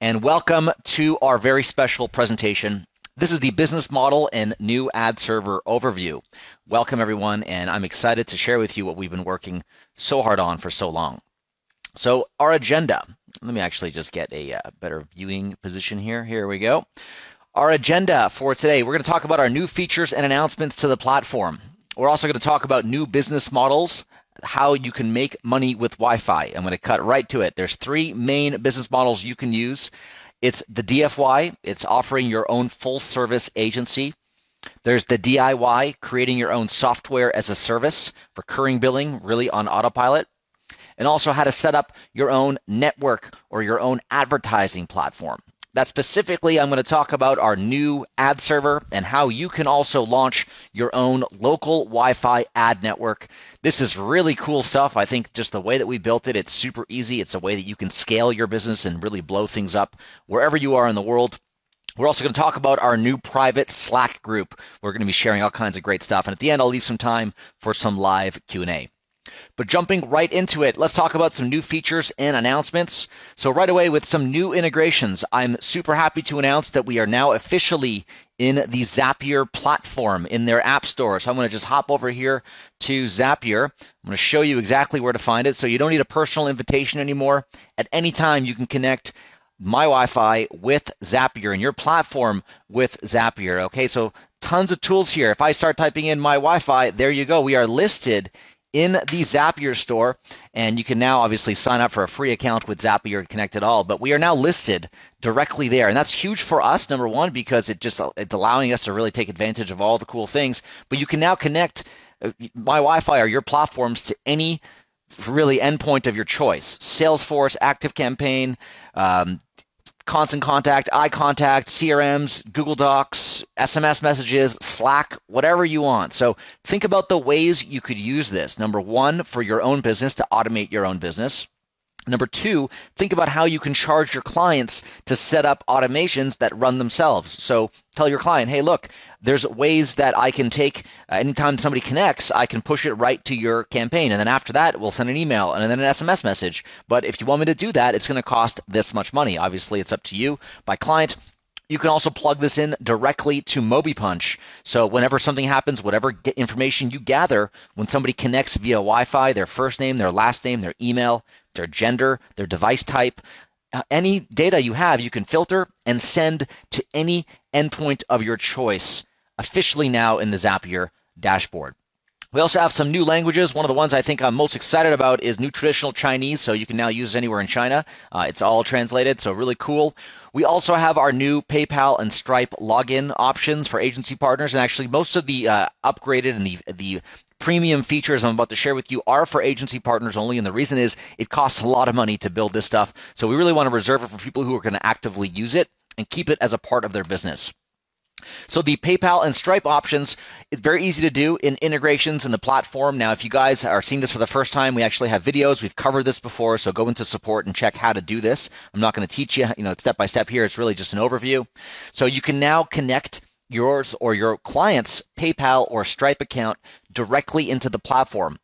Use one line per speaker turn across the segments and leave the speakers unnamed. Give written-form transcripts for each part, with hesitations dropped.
and welcome to our very special presentation. This is the business model and new ad server overview. Welcome everyone, and I'm excited to share with you what we've been working so hard on for so long. So our agenda, let me actually just get a better viewing position here. Here we go. Our agenda for today, we're going to talk about our new features and announcements to the platform. We're also going to talk about new business models, how you can make money with Wi-Fi. I'm going to cut right to it. There's three main business models you can use. It's the DFY, it's offering your own full service agency. There's the DIY, creating your own software as a service, recurring billing, really on autopilot. And also how to set up your own network or your own advertising platform. That specifically, I'm going to talk about our new ad server and how you can also launch your own local Wi-Fi ad network. This is really cool stuff. I think just the way that we built it, it's super easy. It's a way that you can scale your business and really blow things up wherever you are in the world. We're also going to talk about our new private Slack group. We're going to be sharing all kinds of great stuff. And at the end, I'll leave some time for some live Q&A. But jumping right into it, let's talk about some new features and announcements. So right away with some new integrations, I'm super happy to announce that we are now officially in the Zapier platform in their app store. So I'm going to just hop over here to Zapier. I'm going to show you exactly where to find it. So you don't need a personal invitation anymore. At any time, you can connect My Wi-Fi with Zapier and your platform with Zapier. Okay, so tons of tools here. If I start typing in My Wi-Fi, there you go. We are listed in the Zapier store, and you can now obviously sign up for a free account with Zapier and connect it all, but we are now listed directly there, and that's huge for us, number one, because it's allowing us to really take advantage of all the cool things, but you can now connect My Wi-Fi or your platforms to any really endpoint of your choice. Salesforce, ActiveCampaign, Constant Contact, iContact, CRMs, Google Docs, SMS messages, Slack, whatever you want. So think about the ways you could use this. Number one, for your own business, to automate your own business. Number two, think about how you can charge your clients to set up automations that run themselves. So tell your client, hey, look, there's ways that I can take, anytime somebody connects, I can push it right to your campaign. And then after that, we'll send an email and then an SMS message. But if you want me to do that, it's going to cost this much money. Obviously, it's up to you. By client, you can also plug this in directly to MobiPunch. So whenever something happens, whatever information you gather, when somebody connects via Wi-Fi, their first name, their last name, their email, their gender, their device type, any data you have, you can filter and send to any endpoint of your choice, officially now in the Zapier dashboard. We also have some new languages. One of the ones I think I'm most excited about is new traditional Chinese, so you can now use it anywhere in China. It's all translated, so really cool. We also have our new PayPal and Stripe login options for agency partners, and actually most of the upgraded and the premium features I'm about to share with you are for agency partners only, and the reason is it costs a lot of money to build this stuff, so we really want to reserve it for people who are going to actively use it and keep it as a part of their business. So the PayPal and Stripe options, it's very easy to do in integrations in the platform. Now, if you guys are seeing this for the first time, we actually have videos. We've covered this before, so go into support and check how to do this. I'm not going to teach you, step by step here. It's really just an overview. So you can now connect yours or your client's PayPal or Stripe account directly into the platform.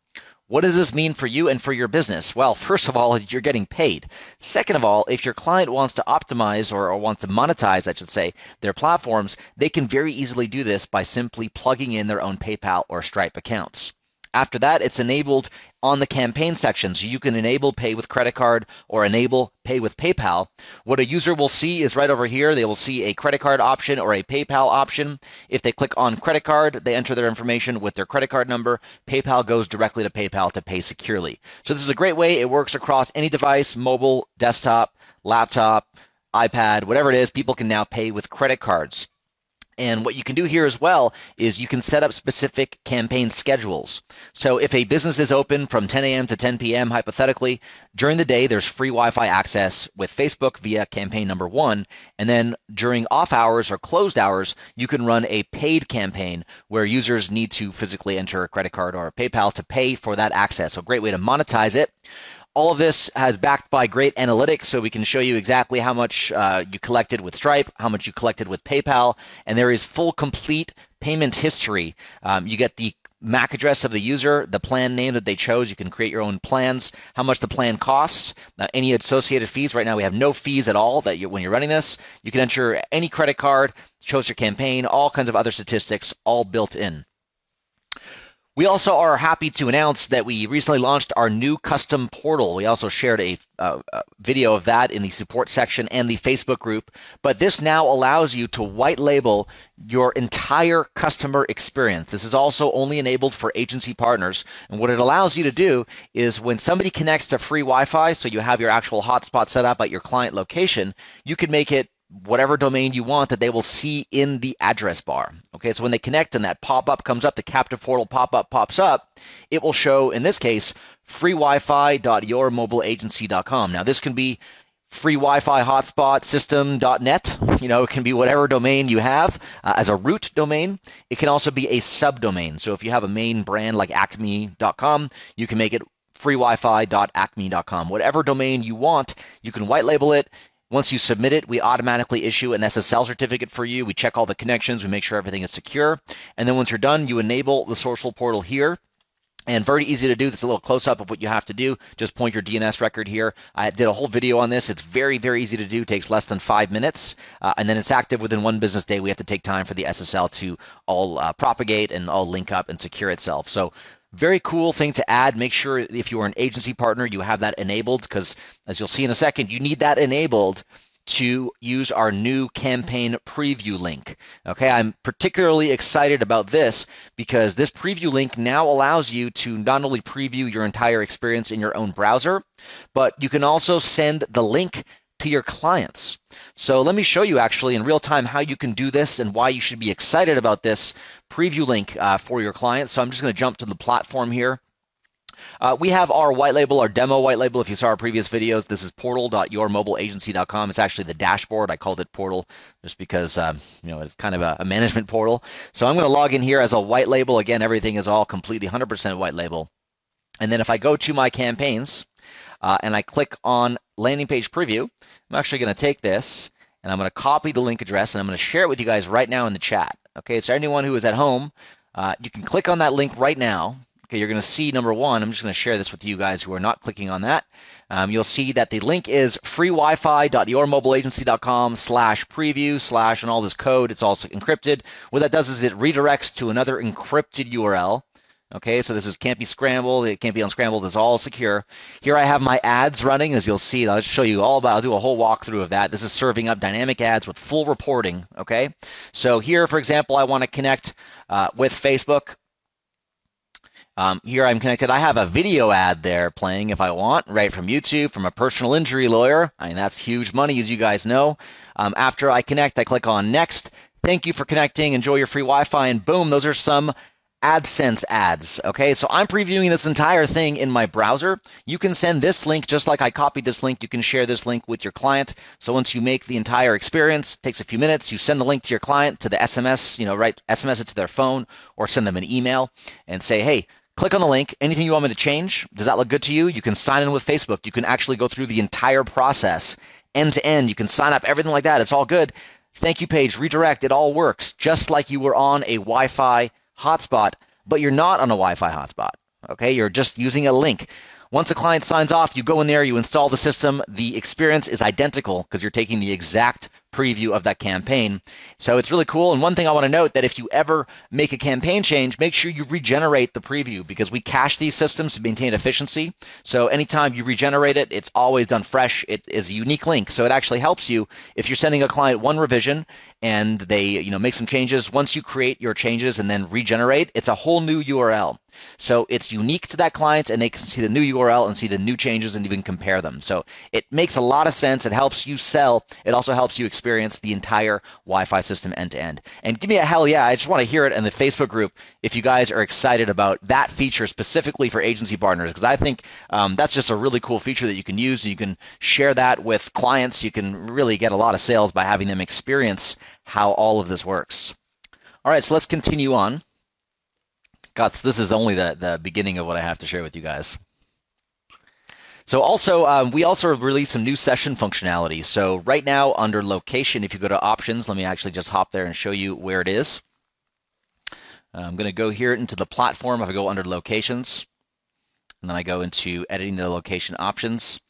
What does this mean for you and for your business? Well, first of all, you're getting paid. Second of all, if your client wants to optimize or wants to monetize, I should say, their platforms, they can very easily do this by simply plugging in their own PayPal or Stripe accounts. After that, it's enabled on the campaign section. So you can enable pay with credit card or enable pay with PayPal. What a user will see is right over here, they will see a credit card option or a PayPal option. If they click on credit card, they enter their information with their credit card number. PayPal goes directly to PayPal to pay securely. So this is a great way. It works across any device, mobile, desktop, laptop, iPad, whatever it is. People can now pay with credit cards. And what you can do here as well is you can set up specific campaign schedules. So if a business is open from 10 a.m. to 10 p.m., hypothetically, during the day, there's free Wi-Fi access with Facebook via campaign number 1. And then during off hours or closed hours, you can run a paid campaign where users need to physically enter a credit card or a PayPal to pay for that access. So a great way to monetize it. All of this is backed by great analytics, so we can show you exactly how much you collected with Stripe, how much you collected with PayPal, and there is full, complete payment history. You get the MAC address of the user, the plan name that they chose. You can create your own plans, how much the plan costs, any associated fees. Right now we have no fees at all when you're running this. You can enter any credit card, choose your campaign, all kinds of other statistics, all built in. We also are happy to announce that we recently launched our new custom portal. We also shared a video of that in the support section and the Facebook group. But this now allows you to white label your entire customer experience. This is also only enabled for agency partners. And what it allows you to do is when somebody connects to free Wi-Fi, so you have your actual hotspot set up at your client location, you can make it whatever domain you want that they will see in the address bar. Okay, so when they connect and that pop-up comes up, the captive portal pop-up pops up, it will show, in this case, freewifi.yourmobileagency.com. Now, this can be free Wi-Fi hotspot system.net. It can be whatever domain you have as a root domain. It can also be a subdomain. So if you have a main brand like acme.com, you can make it freewifi.acme.com. Whatever domain you want, you can white label it. Once you submit it, we automatically issue an SSL certificate for you. We check all the connections. We make sure everything is secure. And then once you're done, you enable the social portal here. And very easy to do. This is a little close-up of what you have to do. Just point your DNS record here. I did a whole video on this. It's very, very easy to do. It takes less than 5 minutes. And then it's active within 1 business day. We have to take time for the SSL to all propagate and all link up and secure itself. So very cool thing to add. Make sure if you are an agency partner, you have that enabled, because as you'll see in a second, you need that enabled to use our new campaign preview link. Okay, I'm particularly excited about this because this preview link now allows you to not only preview your entire experience in your own browser, but you can also send the link to your clients. So let me show you actually in real time how you can do this and why you should be excited about this preview link for your clients. So I'm just going to jump to the platform here. We have our white label, our demo white label. If you saw our previous videos, this is portal.yourmobileagency.com. It's actually the dashboard. I called it portal just because it's kind of a management portal. So I'm going to log in here as a white label. Again, everything is all completely 100% white label. And then if I go to my campaigns and I click on landing page preview, I'm actually going to take this and I'm going to copy the link address and I'm going to share it with you guys right now in the chat. Okay, so anyone who is at home, you can click on that link right now. Okay, you're going to see number one. I'm just going to share this with you guys who are not clicking on that. You'll see that the link is freewifi.yourmobileagency.com/preview/ and all this code. It's also encrypted. What that does is it redirects to another encrypted URL. Okay, so this can't be scrambled. It can't be unscrambled. It's all secure. Here I have my ads running, as you'll see. I'll show you all about. I'll do a whole walkthrough of that. This is serving up dynamic ads with full reporting. Okay, so here, for example, I want to connect with Facebook. Here I'm connected. I have a video ad there playing if I want, right from YouTube, from a personal injury lawyer. I mean, that's huge money, as you guys know. After I connect, I click on next. Thank you for connecting. Enjoy your free Wi-Fi. And boom, those are some AdSense ads. Okay, so I'm previewing this entire thing in my browser. You can send this link just like I copied this link. You can share this link with your client. So once you make the entire experience, it takes a few minutes. You send the link to your client to the SMS, SMS it to their phone or send them an email and say, hey, click on the link. Anything you want me to change? Does that look good to you? You can sign in with Facebook. You can actually go through the entire process end to end. You can sign up, everything like that. It's all good. Thank you page, redirect. It all works just like you were on a Wi-Fi hotspot, but you're not on a Wi-Fi hotspot. Okay, you're just using a link. Once a client signs off, you go in there, you install the system. The experience is identical because you're taking the exact preview of that campaign. So it's really cool. And one thing I want to note that if you ever make a campaign change, make sure you regenerate the preview because we cache these systems to maintain efficiency. So anytime you regenerate it, it's always done fresh. It is a unique link. So it actually helps you if you're sending a client one revision and they make some changes. Once you create your changes and then regenerate, it's a whole new URL. So it's unique to that client and they can see the new URL and see the new changes and even compare them. So it makes a lot of sense. It helps you sell. It also helps you experience the entire Wi-Fi system end to end. And give me a hell yeah. I just want to hear it in the Facebook group if you guys are excited about that feature specifically for agency partners, because I think that's just a really cool feature that you can use. You can share that with clients. You can really get a lot of sales by having them experience how all of this works. All right, so let's continue on. God, this is only the beginning of what I have to share with you guys. So also, we also released some new session functionality. So right now under location, if you go to options, let me actually just hop there and show you where it is. I'm going to go here into the platform. If I go under locations, and then I go into editing the location options.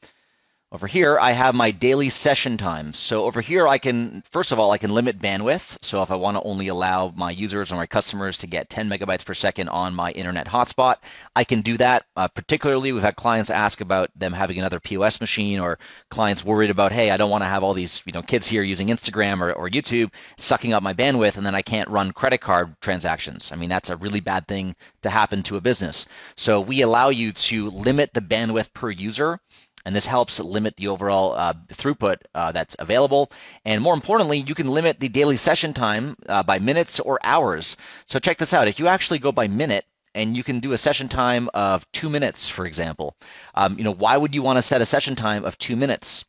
Over here, I have my daily session times. So over here, I can, first of all, I can limit bandwidth. So if I want to only allow my users or my customers to get 10 megabytes per second on my internet hotspot, I can do that. Particularly, we've had clients ask about them having another POS machine, or clients worried about, hey, I don't want to have all these kids here using Instagram or YouTube sucking up my bandwidth, and then I can't run credit card transactions. I mean, that's a really bad thing to happen to a business. So we allow you to limit the bandwidth per user, and this helps limit the overall throughput that's available. And more importantly, you can limit the daily session time by minutes or hours. So check this out. If you actually go by minute, and you can do a session time of 2 minutes, for example, why would you want to set a session time of 2 minutes?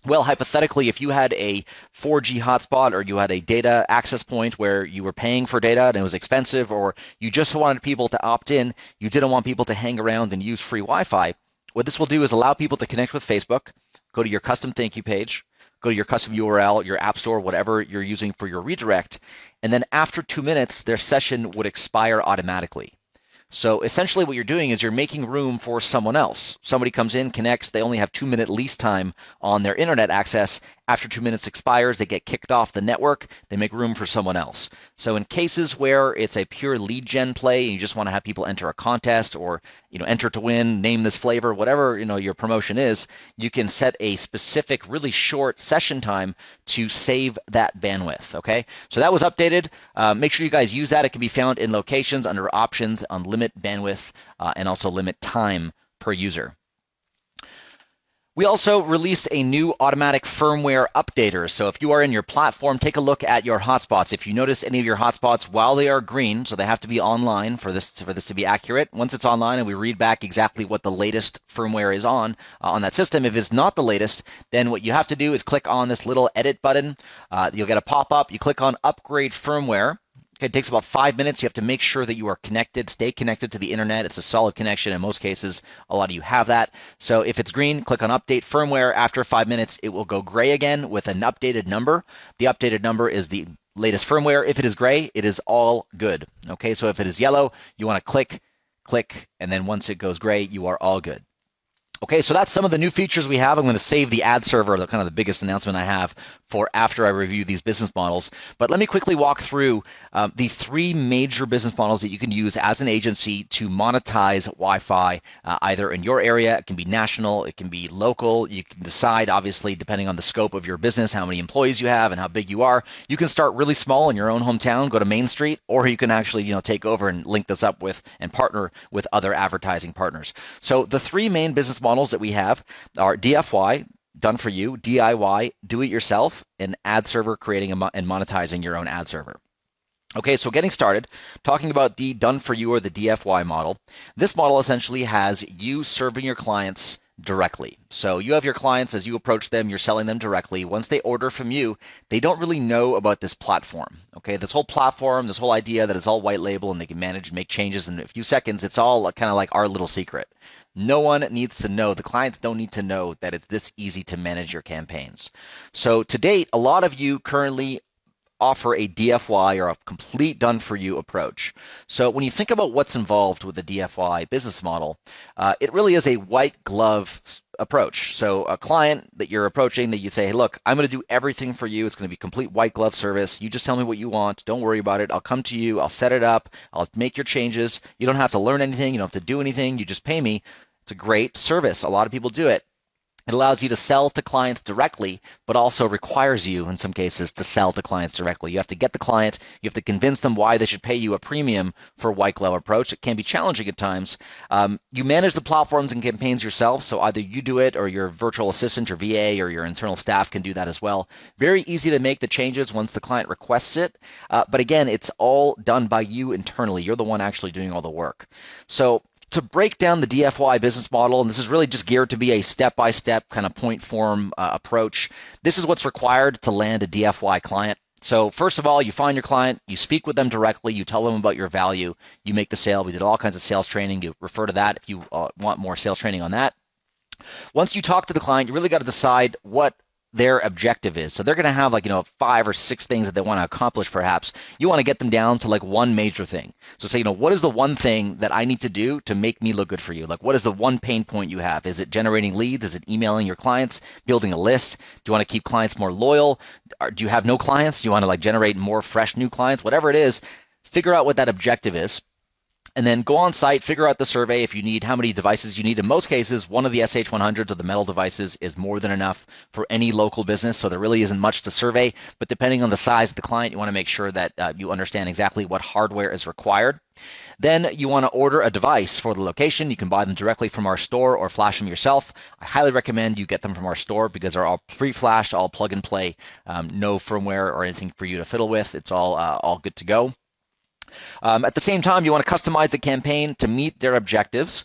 Well, hypothetically, if you had a 4G hotspot, or you had a data access point where you were paying for data and it was expensive, or you just wanted people to opt in, you didn't want people to hang around and use free Wi-Fi, what this will do is allow people to connect with Facebook, go to your custom thank you page, go to your custom URL, your app store, whatever you're using for your redirect, and then after 2 minutes, their session would expire automatically. So essentially what you're doing is you're making room for someone else. Somebody comes in, connects, they only have 2 minute lease time on their internet access. After 2 minutes expires, they get kicked off the network, they make room for someone else. So in cases where it's a pure lead gen play and you just want to have people enter a contest, or enter to win, name this flavor, whatever your promotion is, you can set a specific really short session time to save that bandwidth. Okay, so that was updated. Make sure you guys use that. It can be found in locations under options on limit bandwidth and also limit time per user. We also released a new automatic firmware updater. So if you are in your platform, take a look at your hotspots. If you notice any of your hotspots while they are green, so they have to be online for this to be accurate. Once it's online and we read back exactly what the latest firmware is on that system, if it's not the latest, then what you have to do is click on this little edit button. You'll get a pop-up. You click on upgrade firmware. Okay, it takes about 5 minutes. You have to make sure that you are connected, stay connected to the internet. It's a solid connection. In most cases, a lot of you have that. So if it's green, click on update firmware. After 5 minutes, it will go gray again with an updated number. The updated number is the latest firmware. If it is gray, it is all good. Okay, so if it is yellow, you want to click, and then once it goes gray, you are all good. Okay, so that's some of the new features we have. I'm going to save the ad server, the biggest announcement I have, for after I review these business models. But let me quickly walk through the 3 major business models that you can use as an agency to monetize Wi-Fi, either in your area. It can be national, it can be local. You can decide, obviously, depending on the scope of your business, how many employees you have and how big you are. You can start really small in your own hometown, go to Main Street, or you can actually take over and link this up with and partner with other advertising partners. So the 3 main business models that we have are DFY, done for you, DIY, do it yourself, and ad server, creating and monetizing your own ad server. Okay, so getting started, talking about the done for you or the DFY model. This model essentially has you serving your clients directly. So you have your clients, as you approach them, you're selling them directly. Once they order from you, they don't really know about this platform. Okay, this whole platform, this whole idea that it's all white label and they can manage, make changes in a few seconds, it's all kind of like our little secret. No one needs to know, the clients don't need to know that it's this easy to manage your campaigns. So to date, a lot of you currently offer a DFY or a complete done-for-you approach. So when you think about what's involved with the DFY business model, it really is a white glove approach. So a client that you're approaching, that you say, hey, look, I'm going to do everything for you. It's going to be complete white glove service. You just tell me what you want. Don't worry about it. I'll come to you. I'll set it up. I'll make your changes. You don't have to learn anything. You don't have to do anything. You just pay me. It's a great service. A lot of people do it. It allows you to sell to clients directly, but also requires you, in some cases, to sell to clients directly. You have to get the client, you have to convince them why they should pay you a premium for a white glove approach. It can be challenging at times. You manage the platforms and campaigns yourself, so either you do it or your virtual assistant or VA or your internal staff can do that as well. Very easy to make the changes once the client requests it, but again, it's all done by you internally. You're the one actually doing all the work. So to break down the DFY business model, and this is really just geared to be a step-by-step kind of point form approach, this is what's required to land a DFY client. So first of all, you find your client, you speak with them directly, you tell them about your value, you make the sale. We did all kinds of sales training. You refer to that if you want more sales training on that. Once you talk to the client, you really got to decide what their objective is. So they're going to have 5 or 6 things that they want to accomplish perhaps. You want to get them down to like one major thing. So say, what is the one thing that I need to do to make me look good for you? Like, what is the one pain point you have? Is it generating leads? Is it emailing your clients, building a list? Do you want to keep clients more loyal? Or do you have no clients? Do you want to generate more fresh new clients? Whatever it is, figure out what that objective is. And then go on site, figure out the survey if you need, how many devices you need. In most cases, one of the SH100s or the metal devices is more than enough for any local business, so there really isn't much to survey. But depending on the size of the client, you want to make sure that you understand exactly what hardware is required. Then you want to order a device for the location. You can buy them directly from our store or flash them yourself. I highly recommend you get them from our store because they're all pre-flashed, all plug and play, no firmware or anything for you to fiddle with. It's all good to go. At the same time, you want to customize the campaign to meet their objectives.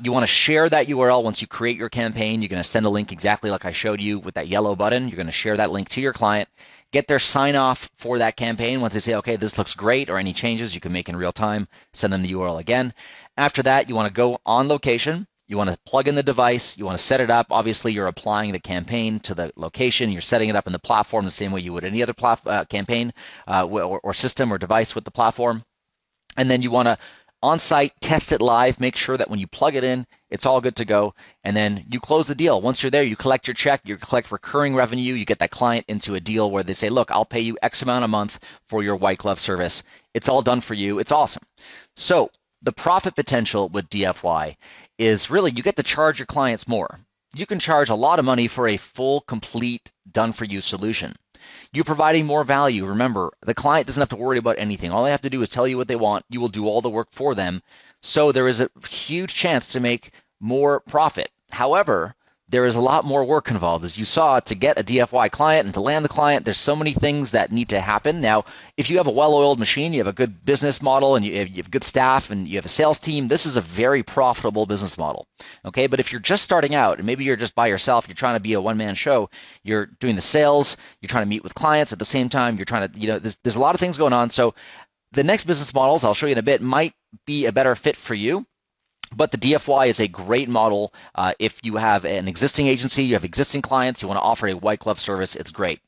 You want to share that URL once you create your campaign. You're going to send a link exactly like I showed you with that yellow button. You're going to share that link to your client, get their sign off for that campaign. Once they say, okay, this looks great, or any changes you can make in real time, send them the URL again. After that, you want to go on location. You want to plug in the device. You want to set it up. Obviously, you're applying the campaign to the location. You're setting it up in the platform the same way you would any other campaign or system or device with the platform. And then you want to on-site test it live. Make sure that when you plug it in, it's all good to go. And then you close the deal. Once you're there, you collect your check. You collect recurring revenue. You get that client into a deal where they say, look, I'll pay you X amount a month for your white glove service. It's all done for you. It's awesome. So the profit potential with DFY is really you get to charge your clients more. You can charge a lot of money for a full, complete, done-for-you solution. You're providing more value. Remember, the client doesn't have to worry about anything. All they have to do is tell you what they want. You will do all the work for them. So there is a huge chance to make more profit. However, there is a lot more work involved. As you saw, to get a DFY client and to land the client, there's so many things that need to happen. Now, if you have a well-oiled machine, you have a good business model, and you have good staff, and you have a sales team, this is a very profitable business model. Okay, but if you're just starting out, and maybe you're just by yourself, you're trying to be a one-man show, you're doing the sales, you're trying to meet with clients at the same time, you're trying to, there's a lot of things going on. So the next business models, I'll show you in a bit, might be a better fit for you. But the DFY is a great model if you have an existing agency, you have existing clients, you want to offer a white glove service, it's great.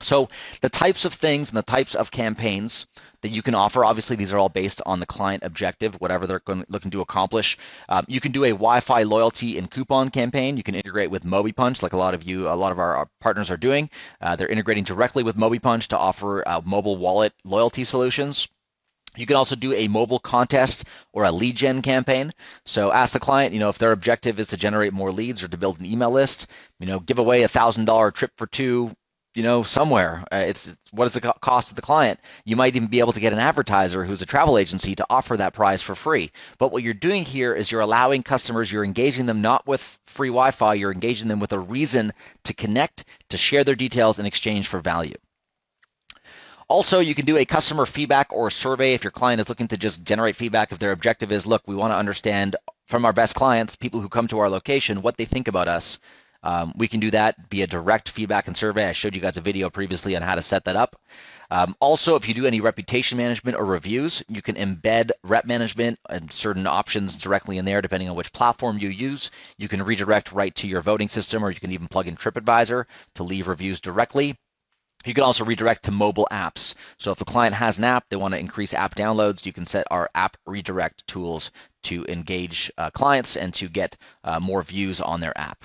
So the types of things and the types of campaigns that you can offer, obviously these are all based on the client objective, whatever they're looking to accomplish. You can do a Wi-Fi loyalty and coupon campaign. You can integrate with MobiPunch like a lot of our partners are doing. They're integrating directly with MobiPunch to offer mobile wallet loyalty solutions. You can also do a mobile contest or a lead gen campaign. So ask the client, if their objective is to generate more leads or to build an email list, give away $1,000 trip for two, somewhere. It's what does it cost to the client? You might even be able to get an advertiser who's a travel agency to offer that prize for free. But what you're doing here is you're allowing customers, you're engaging them not with free Wi-Fi, you're engaging them with a reason to connect, to share their details in exchange for value. Also, you can do a customer feedback or survey if your client is looking to just generate feedback. If their objective is, look, we want to understand from our best clients, people who come to our location, what they think about us. We can do that via direct feedback and survey. I showed you guys a video previously on how to set that up. Also, if you do any reputation management or reviews, you can embed rep management and certain options directly in there, depending on which platform you use. You can redirect right to your voting system, or you can even plug in TripAdvisor to leave reviews directly. You can also redirect to mobile apps. So if the client has an app, they want to increase app downloads, you can set our app redirect tools to engage clients and to get more views on their app.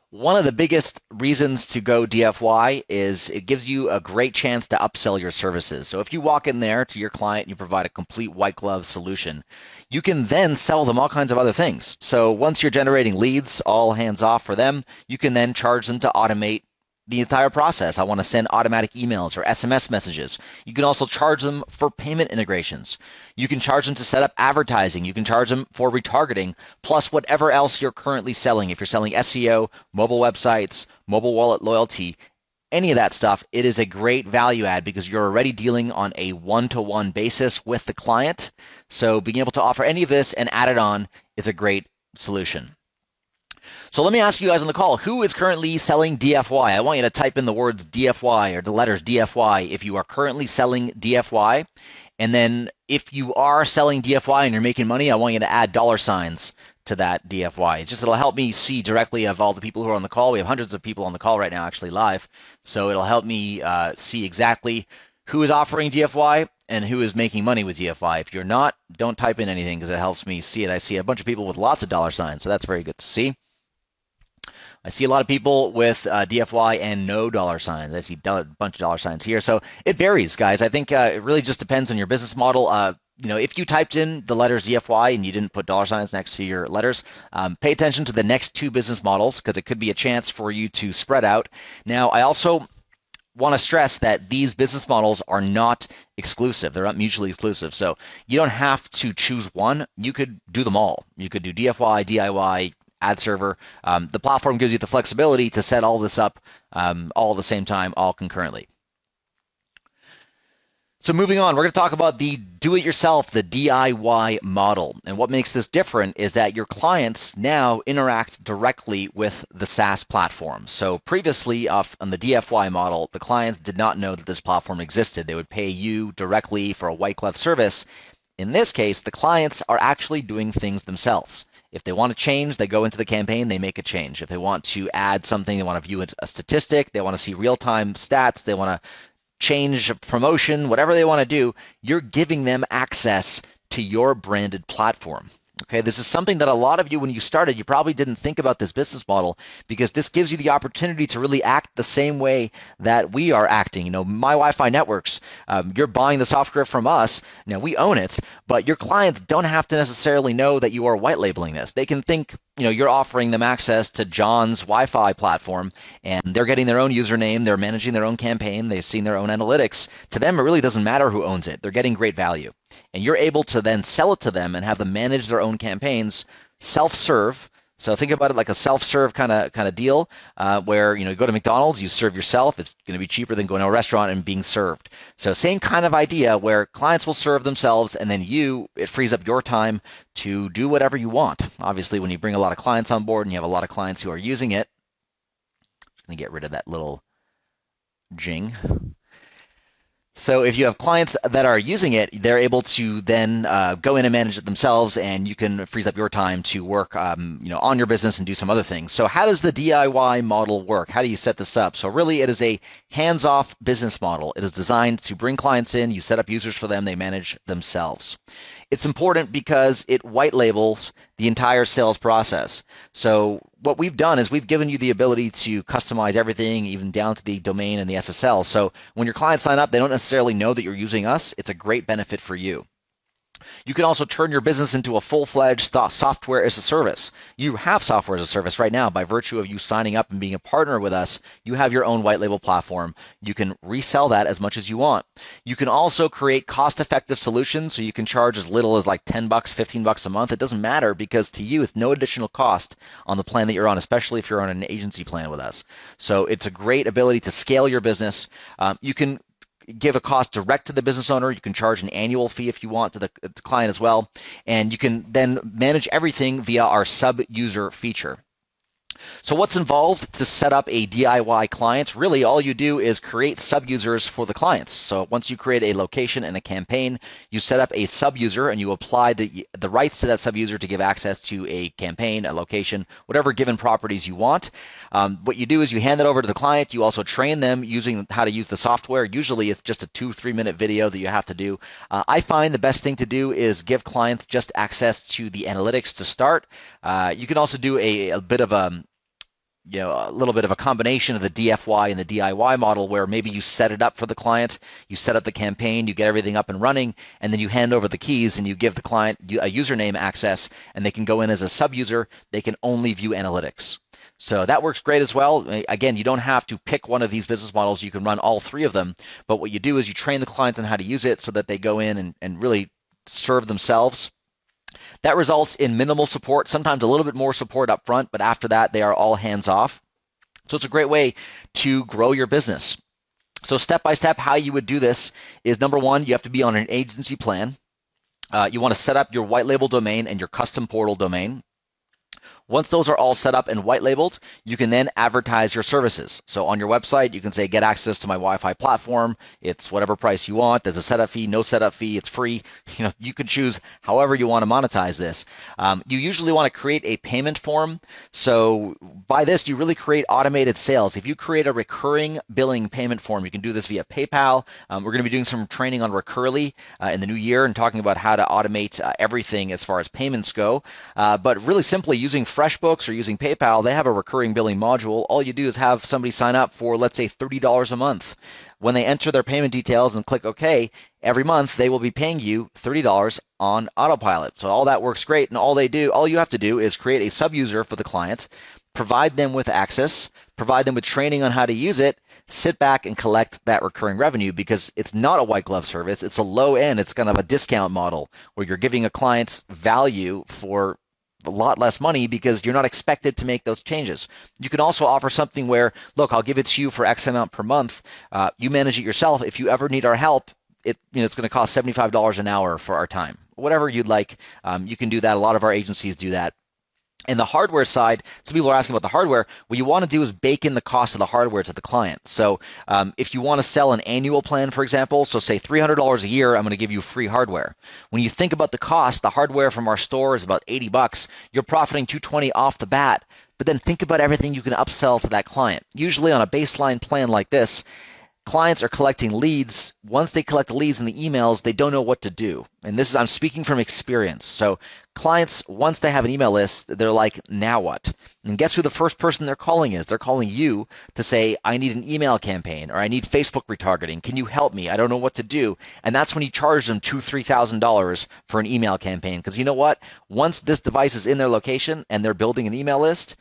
One of the biggest reasons to go DFY is it gives you a great chance to upsell your services. So if you walk in there to your client and you provide a complete white glove solution, you can then sell them all kinds of other things. So once you're generating leads, all hands off for them, you can then charge them to automate the entire process. I want to send automatic emails or SMS messages. You can also charge them for payment integrations. You can charge them to set up advertising. You can charge them for retargeting, plus whatever else you're currently selling. If you're selling SEO, mobile websites, mobile wallet loyalty, any of that stuff, it is a great value add because you're already dealing on a one-to-one basis with the client. So being able to offer any of this and add it on is a great solution. So let me ask you guys on the call, who is currently selling DFY? I want you to type in the words DFY or the letters DFY if you are currently selling DFY. And then if you are selling DFY and you're making money, I want you to add $ to that DFY. It's just it'll help me see directly of all the people who are on the call. We have hundreds of people on the call right now, actually live. So it'll help me see exactly who is offering DFY and who is making money with DFY. If you're not, don't type in anything because it helps me see it. I see a bunch of people with lots of dollar signs, so that's very good to see. I see a lot of people with DFY and no dollar signs. I see a bunch of dollar signs here. So it varies, guys. I think it really just depends on your business model. If you typed in the letters DFY and you didn't put dollar signs next to your letters, pay attention to the next two business models because it could be a chance for you to spread out. Now, I also want to stress that these business models are not exclusive. They're not mutually exclusive. So you don't have to choose one. You could do them all. You could do DFY, DIY, ad server. The platform gives you the flexibility to set all this up all at the same time, all concurrently. So moving on, we're going to talk about the do-it-yourself, the DIY model. And what makes this different is that your clients now interact directly with the SaaS platform. So previously on the DIY model, the clients did not know that this platform existed. They would pay you directly for a white glove service. In this case, the clients are actually doing things themselves. If they want to change, they go into the campaign, they make a change. If they want to add something, they want to view a statistic, they want to see real-time stats, they want to change a promotion, whatever they want to do, you're giving them access to your branded platform. Okay, this is something that a lot of you, when you started, you probably didn't think about this business model because this gives you the opportunity to really act the same way that we are acting. My Wi-Fi networks, you're buying the software from us. Now, we own it, but your clients don't have to necessarily know that you are white labeling this. They can think, you're offering them access to John's Wi-Fi platform, and they're getting their own username. They're managing their own campaign. They've seen their own analytics. To them, it really doesn't matter who owns it. They're getting great value. And you're able to then sell it to them and have them manage their own campaigns, self-serve. So think about it like a self-serve kind of deal where you go to McDonald's, you serve yourself. It's going to be cheaper than going to a restaurant and being served. So same kind of idea where clients will serve themselves, and then it frees up your time to do whatever you want. Obviously, when you bring a lot of clients on board and you have a lot of clients who are using it, I'm just going to get rid of that little jing. So if you have clients that are using it, they're able to then go in and manage it themselves, and you can freeze up your time to work on your business and do some other things. So how does the DIY model work? How do you set this up? So really, it is a hands-off business model. It is designed to bring clients in, you set up users for them, they manage themselves. It's important because it white labels the entire sales process. So what we've done is we've given you the ability to customize everything, even down to the domain and the SSL. So when your clients sign up, they don't necessarily know that you're using us. It's a great benefit for you. You can also turn your business into a full-fledged software as a service. You have software as a service right now by virtue of you signing up and being a partner with us. You have your own white label platform. You can resell that as much as you want. You can also create cost-effective solutions, so you can charge as little as like $10, $15 a month. It doesn't matter because to you, it's no additional cost on the plan that you're on, especially if you're on an agency plan with us. So it's a great ability to scale your business. You can give a cost direct to the business owner. You can charge an annual fee if you want to the client as well. And you can then manage everything via our sub-user feature. So what's involved to set up a DIY client? Really, all you do is create sub-users for the clients. So once you create a location and a campaign, you set up a sub-user and you apply the rights to that sub-user to give access to a campaign, a location, whatever given properties you want. What you do is you hand it over to the client. You also train them using how to use the software. Usually it's just a 2-3 minute video that you have to do. I find the best thing to do is give clients just access to the analytics to start. You can also do a bit of a little bit of a combination of the DFY and the DIY model where maybe you set it up for the client, you set up the campaign, you get everything up and running, and then you hand over the keys and you give the client a username access, and they can go in as a sub-user. They can only view analytics. So that works great as well. Again, you don't have to pick one of these business models. You can run all three of them, but what you do is you train the clients on how to use it so that they go in and really serve themselves. That results in minimal support, sometimes a little bit more support up front, but after that, they are all hands off. So it's a great way to grow your business. So step by step, how you would do this is number one, you have to be on an agency plan. You want to set up your white label domain and your custom portal domain. Once those are all set up and white labeled, you can then advertise your services. So on your website, you can say, get access to my Wi-Fi platform. It's whatever price you want. There's a setup fee, no setup fee. It's free. You can choose however you want to monetize this. You usually want to create a payment form. So by this, you really create automated sales. If you create a recurring billing payment form, you can do this via PayPal. We're going to be doing some training on Recurly in the new year and talking about how to automate everything as far as payments go. But really simply using FreshBooks or using PayPal, they have a recurring billing module. All you do is have somebody sign up for, let's say, $30 a month. When they enter their payment details and click OK, every month they will be paying you $30 on autopilot. So all that works great, and all you have to do is create a sub-user for the client, provide them with access, provide them with training on how to use it, sit back and collect that recurring revenue, because it's not a white glove service. It's a low end. It's kind of a discount model where you're giving a client value for a lot less money because you're not expected to make those changes. You can also offer something where, look, I'll give it to you for X amount per month. You manage it yourself. If you ever need our help, it's going to cost $75 an hour for our time. Whatever you'd like, you can do that. A lot of our agencies do that. And the hardware side, some people are asking about the hardware. What you want to do is bake in the cost of the hardware to the client. So if you want to sell an annual plan, for example, so say $300 a year, I'm going to give you free hardware. When you think about the cost, the hardware from our store is about $80. You're profiting $220 off the bat. But then think about everything you can upsell to that client. Usually on a baseline plan like this, clients are collecting leads. Once they collect the leads and the emails, they don't know what to do. And I'm speaking from experience. So clients, once they have an email list, they're like, now what? And guess who the first person they're calling is? They're calling you to say, I need an email campaign, or I need Facebook retargeting. Can you help me? I don't know what to do. And that's when you charge them $2,000, $3,000 for an email campaign. Because you know what? Once this device is in their location and they're building an email list,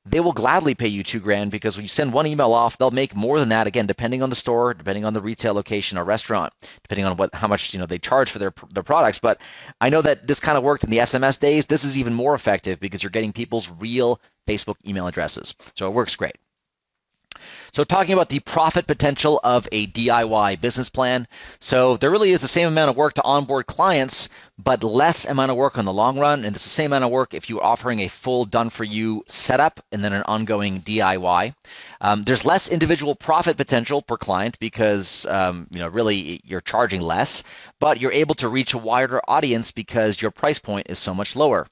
they will gladly pay you $2,000, because when you send one email off, they'll make more than that, again, depending on the store, depending on the retail location or restaurant, depending on how much they charge for their products. But I know that this kind of worked in the SMS days. This is even more effective because you're getting people's real Facebook email addresses. So it works great. So talking about the profit potential of a DIY business plan. So there really is the same amount of work to onboard clients, but less amount of work on the long run. And it's the same amount of work if you're offering a full done-for-you setup and then an ongoing DIY. There's less individual profit potential per client because really you're charging less, but you're able to reach a wider audience because your price point is so much lower.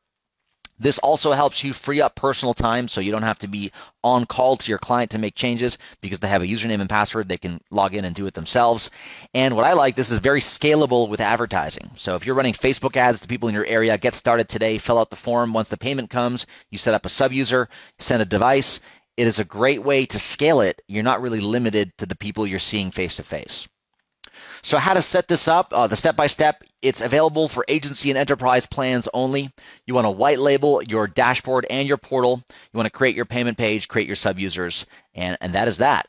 This also helps you free up personal time, so you don't have to be on call to your client to make changes because they have a username and password. They can log in and do it themselves. And what I like, this is very scalable with advertising. So if you're running Facebook ads to people in your area, get started today, fill out the form. Once the payment comes, you set up a sub-user, send a device. It is a great way to scale it. You're not really limited to the people you're seeing face-to-face. So how to set this up, the step-by-step, it's available for agency and enterprise plans only. You want to white label your dashboard and your portal. You want to create your payment page, create your sub-users, and that is that.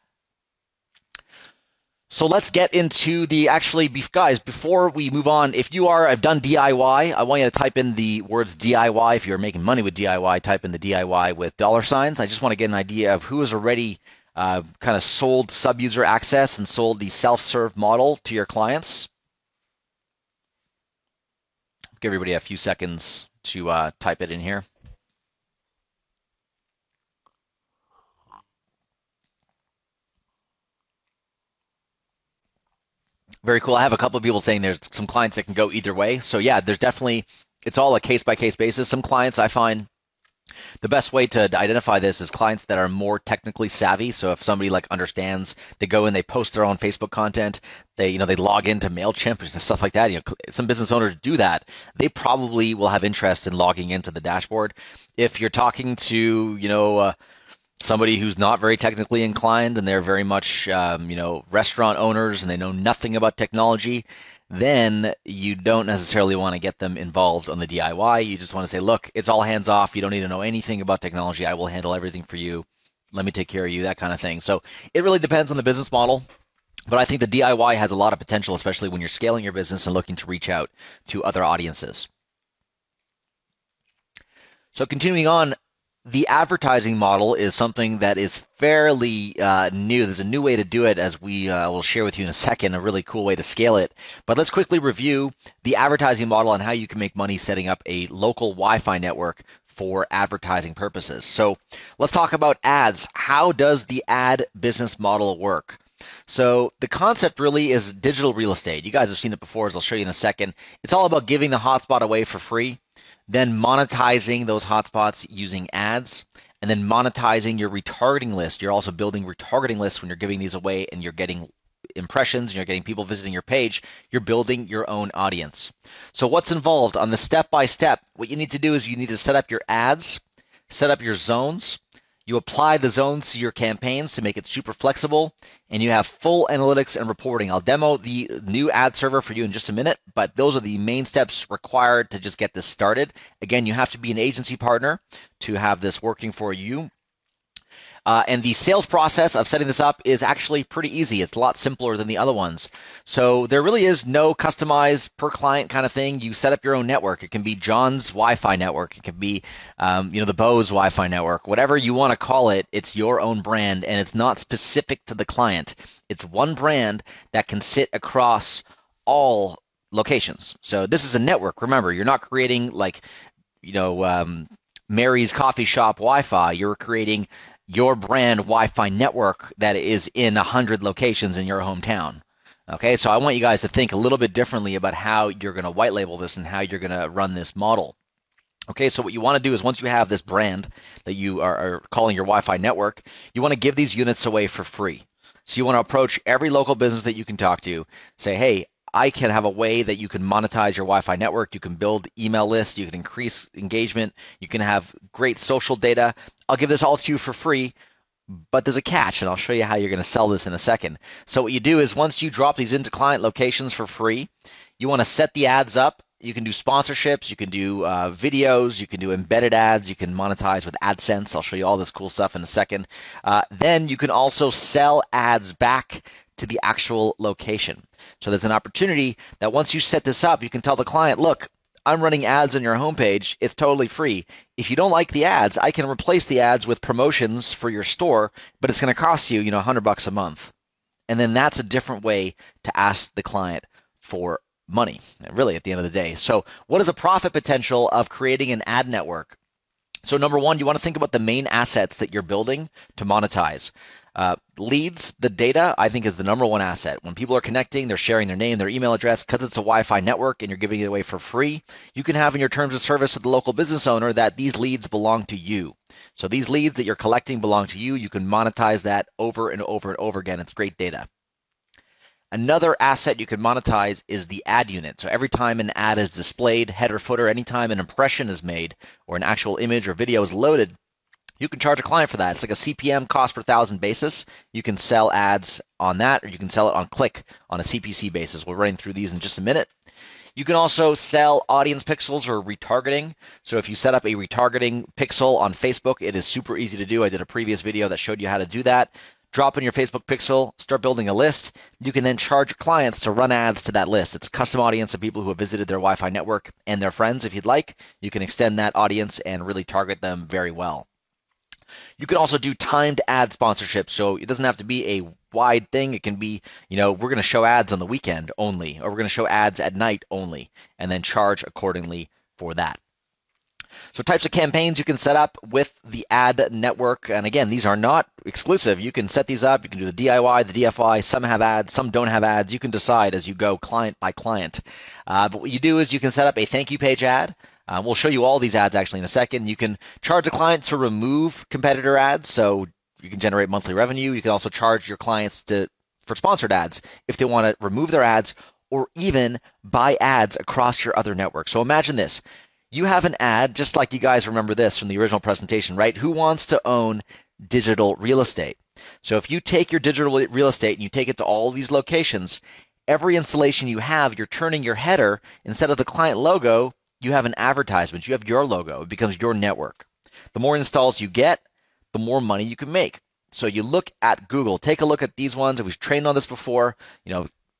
So let's get into guys, before we move on, if you have done DIY, I want you to type in the words DIY. If you're making money with DIY, type in the DIY with $signs. I just want to get an idea of who has already kind of sold sub-user access and sold the self-serve model to your clients. Give everybody a few seconds to type it in here. Very cool. I have a couple of people saying there's some clients that can go either way. So yeah, there's definitely, it's all a case-by-case basis. Some clients I find the best way to identify this is clients that are more technically savvy. So if somebody understands, they go and they post their own Facebook content, they log into MailChimp and stuff like that. Some business owners do that. They probably will have interest in logging into the dashboard. If you're talking to, somebody who's not very technically inclined and they're very much, restaurant owners and they know nothing about technology, then you don't necessarily want to get them involved on the DIY. You just want to say, look, it's all hands off. You don't need to know anything about technology. I will handle everything for you. Let me take care of you, that kind of thing. So it really depends on the business model. But I think the DIY has a lot of potential, especially when you're scaling your business and looking to reach out to other audiences. So continuing on, the advertising model is something that is fairly new. There's a new way to do it, as we will share with you in a second, a really cool way to scale it. But let's quickly review the advertising model and how you can make money setting up a local Wi-Fi network for advertising purposes. So let's talk about ads. How does the ad business model work? So the concept really is digital real estate. You guys have seen it before, as I'll show you in a second. It's all about giving the hotspot away for free, then monetizing those hotspots using ads, and then monetizing your retargeting list. You're also building retargeting lists when you're giving these away and you're getting impressions and you're getting people visiting your page. You're building your own audience. So what's involved on the step-by-step? What you need to do is you need to set up your ads, set up your zones. You apply the zones to your campaigns to make it super flexible, and you have full analytics and reporting. I'll demo the new ad server for you in just a minute, but those are the main steps required to just get this started. Again, you have to be an agency partner to have this working for you. And the sales process of setting this up is actually pretty easy. It's a lot simpler than the other ones. So there really is no customized per client kind of thing. You set up your own network. It can be John's Wi-Fi network. It can be, the Bo's Wi-Fi network. Whatever you want to call it, it's your own brand, and it's not specific to the client. It's one brand that can sit across all locations. So this is a network. Remember, you're not creating Mary's Coffee Shop Wi-Fi. You're creating your brand Wi-Fi network that is in 100 locations in your hometown. Okay, so I want you guys to think a little bit differently about how you're going to white label this and how you're going to run this model. Okay, so what you want to do is once you have this brand that you are calling your Wi-Fi network, you want to give these units away for free. So you want to approach every local business that you can talk to, say, hey, I can have a way that you can monetize your Wi-Fi network. You can build email lists. You can increase engagement. You can have great social data. I'll give this all to you for free, but there's a catch, and I'll show you how you're going to sell this in a second. So what you do is once you drop these into client locations for free, you want to set the ads up. You can do sponsorships. You can do videos. You can do embedded ads. You can monetize with AdSense. I'll show you all this cool stuff in a second. Then you can also sell ads back to the actual location. So there's an opportunity that once you set this up, you can tell the client, look, I'm running ads on your homepage. It's totally free. If you don't like the ads, I can replace the ads with promotions for your store, but it's going to cost you, $100 a month. And then that's a different way to ask the client for money, really, at the end of the day. So what is the profit potential of creating an ad network? So number one, you want to think about the main assets that you're building to monetize. Leads, the data, I think is the number one asset. When people are connecting, they're sharing their name, their email address, because it's a Wi-Fi network and you're giving it away for free. You can have in your terms of service to the local business owner that these leads belong to you. So these leads that you're collecting belong to you. You can monetize that over and over and over again. It's great data. Another asset you can monetize is the ad unit. So every time an ad is displayed, header, footer, anytime an impression is made or an actual image or video is loaded, you can charge a client for that. It's like a CPM, cost per thousand basis. You can sell ads on that, or you can sell it on click on a CPC basis. We're running through these in just a minute. You can also sell audience pixels or retargeting. So if you set up a retargeting pixel on Facebook, it is super easy to do. I did a previous video that showed you how to do that. Drop in your Facebook pixel, start building a list. You can then charge clients to run ads to that list. It's a custom audience of people who have visited their Wi-Fi network and their friends. If you'd like, you can extend that audience and really target them very well. You can also do timed ad sponsorships. So it doesn't have to be a wide thing. It can be, we're going to show ads on the weekend only, or we're going to show ads at night only, and then charge accordingly for that. So types of campaigns you can set up with the ad network. And again, these are not exclusive. You can set these up. You can do the DIY, the DFI. Some have ads, some don't have ads. You can decide as you go client by client. But what you do is you can set up a thank you page ad. We'll show you all these ads actually in a second. You can charge a client to remove competitor ads, so you can generate monthly revenue. You can also charge your clients for sponsored ads if they want to remove their ads or even buy ads across your other network. So imagine this. You have an ad, just like you guys remember this from the original presentation, right? Who wants to own digital real estate? So if you take your digital real estate and you take it to all these locations, every installation you have, you're turning your header, instead of the client logo, you have an advertisement. You have your logo. It becomes your network. The more installs you get, the more money you can make. So you look at Google. Take a look at these ones. We've trained on this before.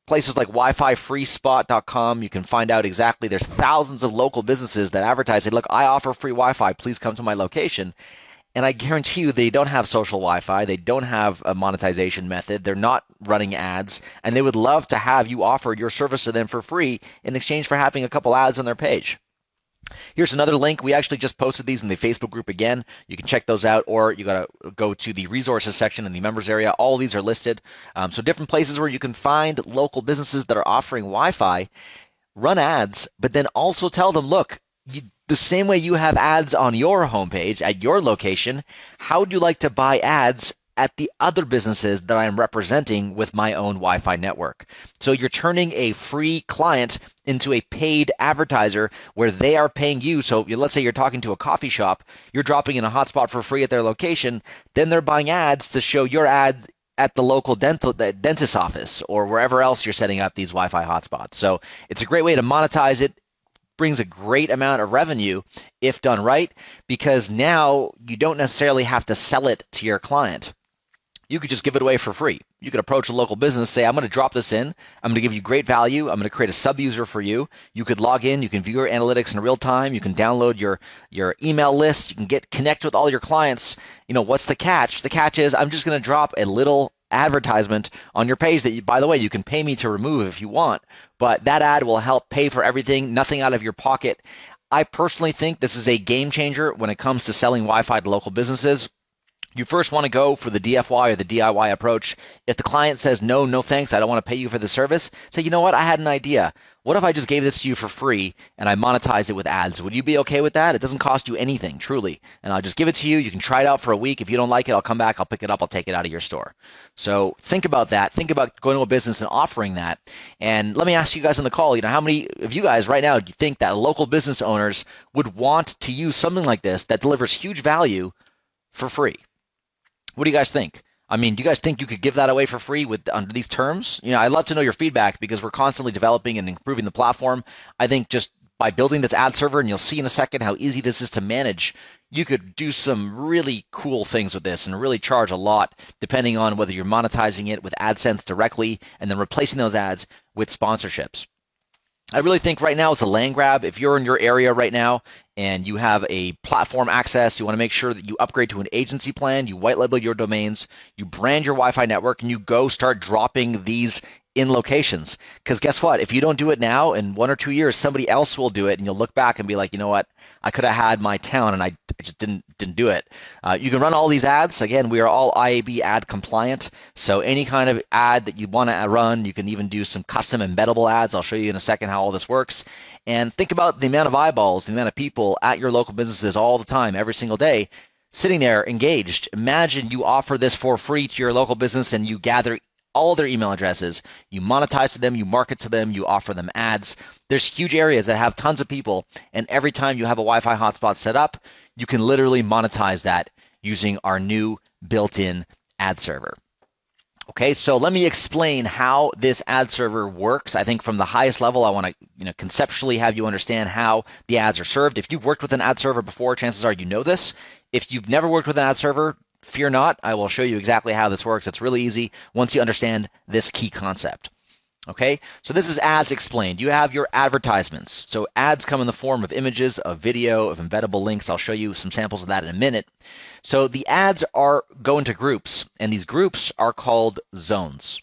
Places like WiFiFreeSpot.com, you can find out exactly. There's thousands of local businesses that advertise, say, look, I offer free Wi-Fi. Please come to my location. And I guarantee you they don't have social Wi-Fi. They don't have a monetization method. They're not running ads. And they would love to have you offer your service to them for free in exchange for having a couple ads on their page. Here's another link. We actually just posted these in the Facebook group again. You can check those out, or you got to go to the resources section in the members area. All these are listed. So different places where you can find local businesses that are offering Wi-Fi, run ads, but then also tell them, look, the same way you have ads on your homepage at your location, how would you like to buy ads at the other businesses that I am representing with my own Wi-Fi network? So you're turning a free client into a paid advertiser where they are paying you. So let's say you're talking to a coffee shop, you're dropping in a hotspot for free at their location, then they're buying ads to show your ad at the local dentist's office or wherever else you're setting up these Wi-Fi hotspots. So it's a great way to monetize it. Brings a great amount of revenue if done right, because now you don't necessarily have to sell it to your client. You could just give it away for free. You could approach a local business, say, I'm going to drop this in. I'm going to give you great value. I'm going to create a sub-user for you. You could log in. You can view your analytics in real time. You can download your email list. You can connect with all your clients. What's the catch? The catch is I'm just going to drop a little advertisement on your page that, by the way, you can pay me to remove if you want. But that ad will help pay for everything, nothing out of your pocket. I personally think this is a game changer when it comes to selling Wi-Fi to local businesses. You first want to go for the DFY or the DIY approach. If the client says, no thanks, I don't want to pay you for the service, say, you know what, I had an idea. What if I just gave this to you for free and I monetized it with ads? Would you be okay with that? It doesn't cost you anything, truly. And I'll just give it to you. You can try it out for a week. If you don't like it, I'll come back, I'll pick it up, I'll take it out of your store. So think about that. Think about going to a business and offering that. And let me ask you guys on the call, how many of you guys right now do you think that local business owners would want to use something like this that delivers huge value for free? What do you guys think? I mean, do you guys think you could give that away for free under these terms? I'd love to know your feedback because we're constantly developing and improving the platform. I think just by building this ad server, and you'll see in a second how easy this is to manage, you could do some really cool things with this and really charge a lot depending on whether you're monetizing it with AdSense directly and then replacing those ads with sponsorships. I really think right now it's a land grab. If you're in your area right now and you have a platform access, you want to make sure that you upgrade to an agency plan, you white label your domains, you brand your Wi-Fi network, and you go start dropping these in locations. Because guess what? If you don't do it now, in 1 or 2 years, somebody else will do it, and you'll look back and be like, you know what? I could have had my town, and I just didn't do it. You can run all these ads. Again, we are all IAB ad compliant, so any kind of ad that you want to run, you can even do some custom embeddable ads. I'll show you in a second how all this works. And think about the amount of eyeballs, the amount of people at your local businesses all the time, every single day, sitting there engaged. Imagine you offer this for free to your local business and you gather all their email addresses, you monetize to them, you market to them, you offer them ads. There's huge areas that have tons of people, and every time you have a Wi-Fi hotspot set up, you can literally monetize that using our new built-in ad server. Okay, so let me explain how this ad server works. I think from the highest level, I want to conceptually have you understand how the ads are served. If you've worked with an ad server before, chances are you know this. If you've never worked with an ad server, fear not, I will show you exactly how this works. It's really easy once you understand this key concept. Okay, so this is ads explained. You have your advertisements. So ads come in the form of images, of video, of embeddable links. I'll show you some samples of that in a minute. So the ads go into groups, and these groups are called zones.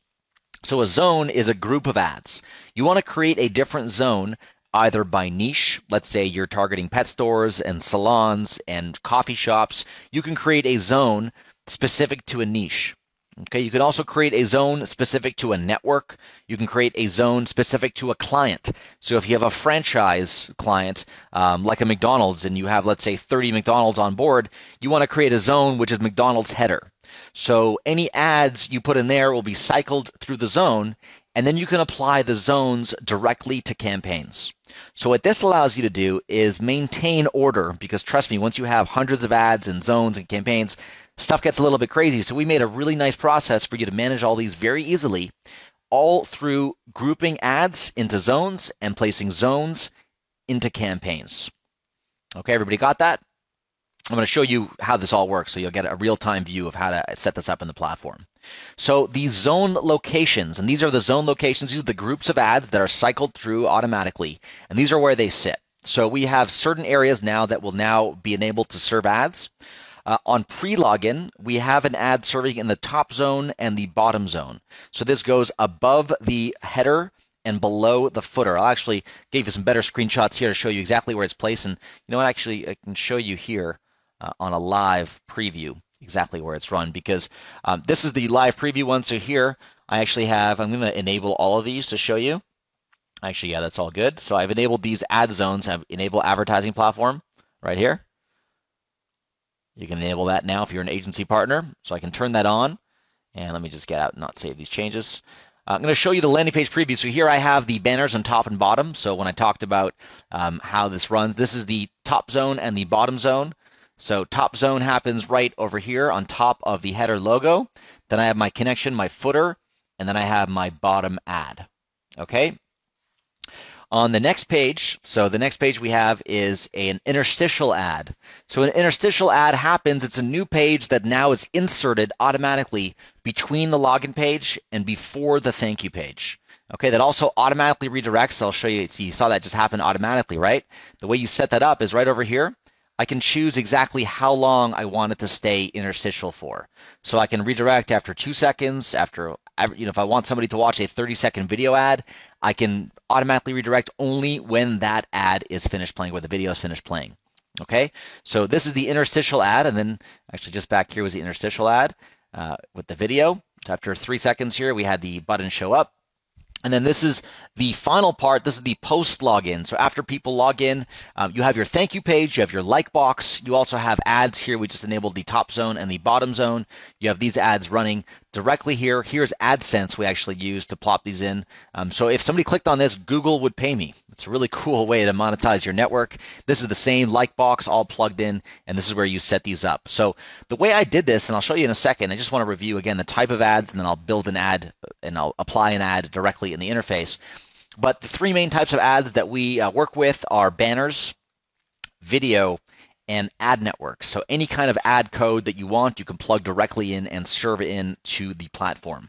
So a zone is a group of ads. You want to create a different zone either by niche. Let's say you're targeting pet stores and salons and coffee shops. You can create a zone specific to a niche. Okay, you can also create a zone specific to a network. You can create a zone specific to a client. So if you have a franchise client, like a McDonald's, and you have, let's say, 30 McDonald's on board, you want to create a zone which is McDonald's header. So any ads you put in there will be cycled through the zone, and then you can apply the zones directly to campaigns. So what this allows you to do is maintain order, because trust me, once you have hundreds of ads and zones and campaigns, stuff gets a little bit crazy. So we made a really nice process for you to manage all these very easily, all through grouping ads into zones and placing zones into campaigns. Okay, everybody got that? I'm going to show you how this all works so you'll get a real-time view of how to set this up in the platform. So these zone locations, and these are the zone locations, these are the groups of ads that are cycled through automatically, and these are where they sit. So we have certain areas now that will now be enabled to serve ads. On pre-login, we have an ad serving in the top zone and the bottom zone. So this goes above the header and below the footer. I'll actually give you some better screenshots here to show you exactly where it's placed. And you know what, actually, I can show you here on a live preview exactly where it's run, because this is the live preview one. So here I actually have, I'm going to enable all of these to show you. Actually, yeah, that's all good. So I've enabled these ad zones. I've enabled advertising platform right here. You can enable that now if you're an agency partner. So I can turn that on. And let me just get out and not save these changes. I'm going to show you the landing page preview. So here I have the banners on top and bottom. So when I talked about how this runs, this is the top zone and the bottom zone. So top zone happens right over here on top of the header logo. Then I have my connection, my footer, and then I have my bottom ad. Okay. On the next page, so the next page we have is an interstitial ad. So an interstitial ad happens, it's a new page that now is inserted automatically between the login page and before the thank you page. Okay, that also automatically redirects. I'll show you, see, you saw that just happen automatically, right? The way you set that up is right over here. I can choose exactly how long I want it to stay interstitial for. So I can redirect after 2 seconds, after, if I want somebody to watch a 30-second video ad, I can automatically redirect only when that ad is finished playing, where the video is finished playing. Okay, so this is the interstitial ad, and then actually just back here was the interstitial ad with the video. So after 3 seconds here, we had the button show up. And then this is the final part. This is the post login. So after people log in, you have your thank you page, you have your like box. You also have ads here. We just enabled the top zone and the bottom zone. You have these ads running directly here. Here's AdSense we actually use to plop these in. So if somebody clicked on this, Google would pay me. It's a really cool way to monetize your network. This is the same like box all plugged in, and this is where you set these up. So the way I did this, and I'll show you in a second, I just want to review again the type of ads, and then I'll build an ad and I'll apply an ad directly in the interface. But the three main types of ads that we work with are banners, video, and ad networks. So any kind of ad code that you want, you can plug directly in and serve it in to the platform.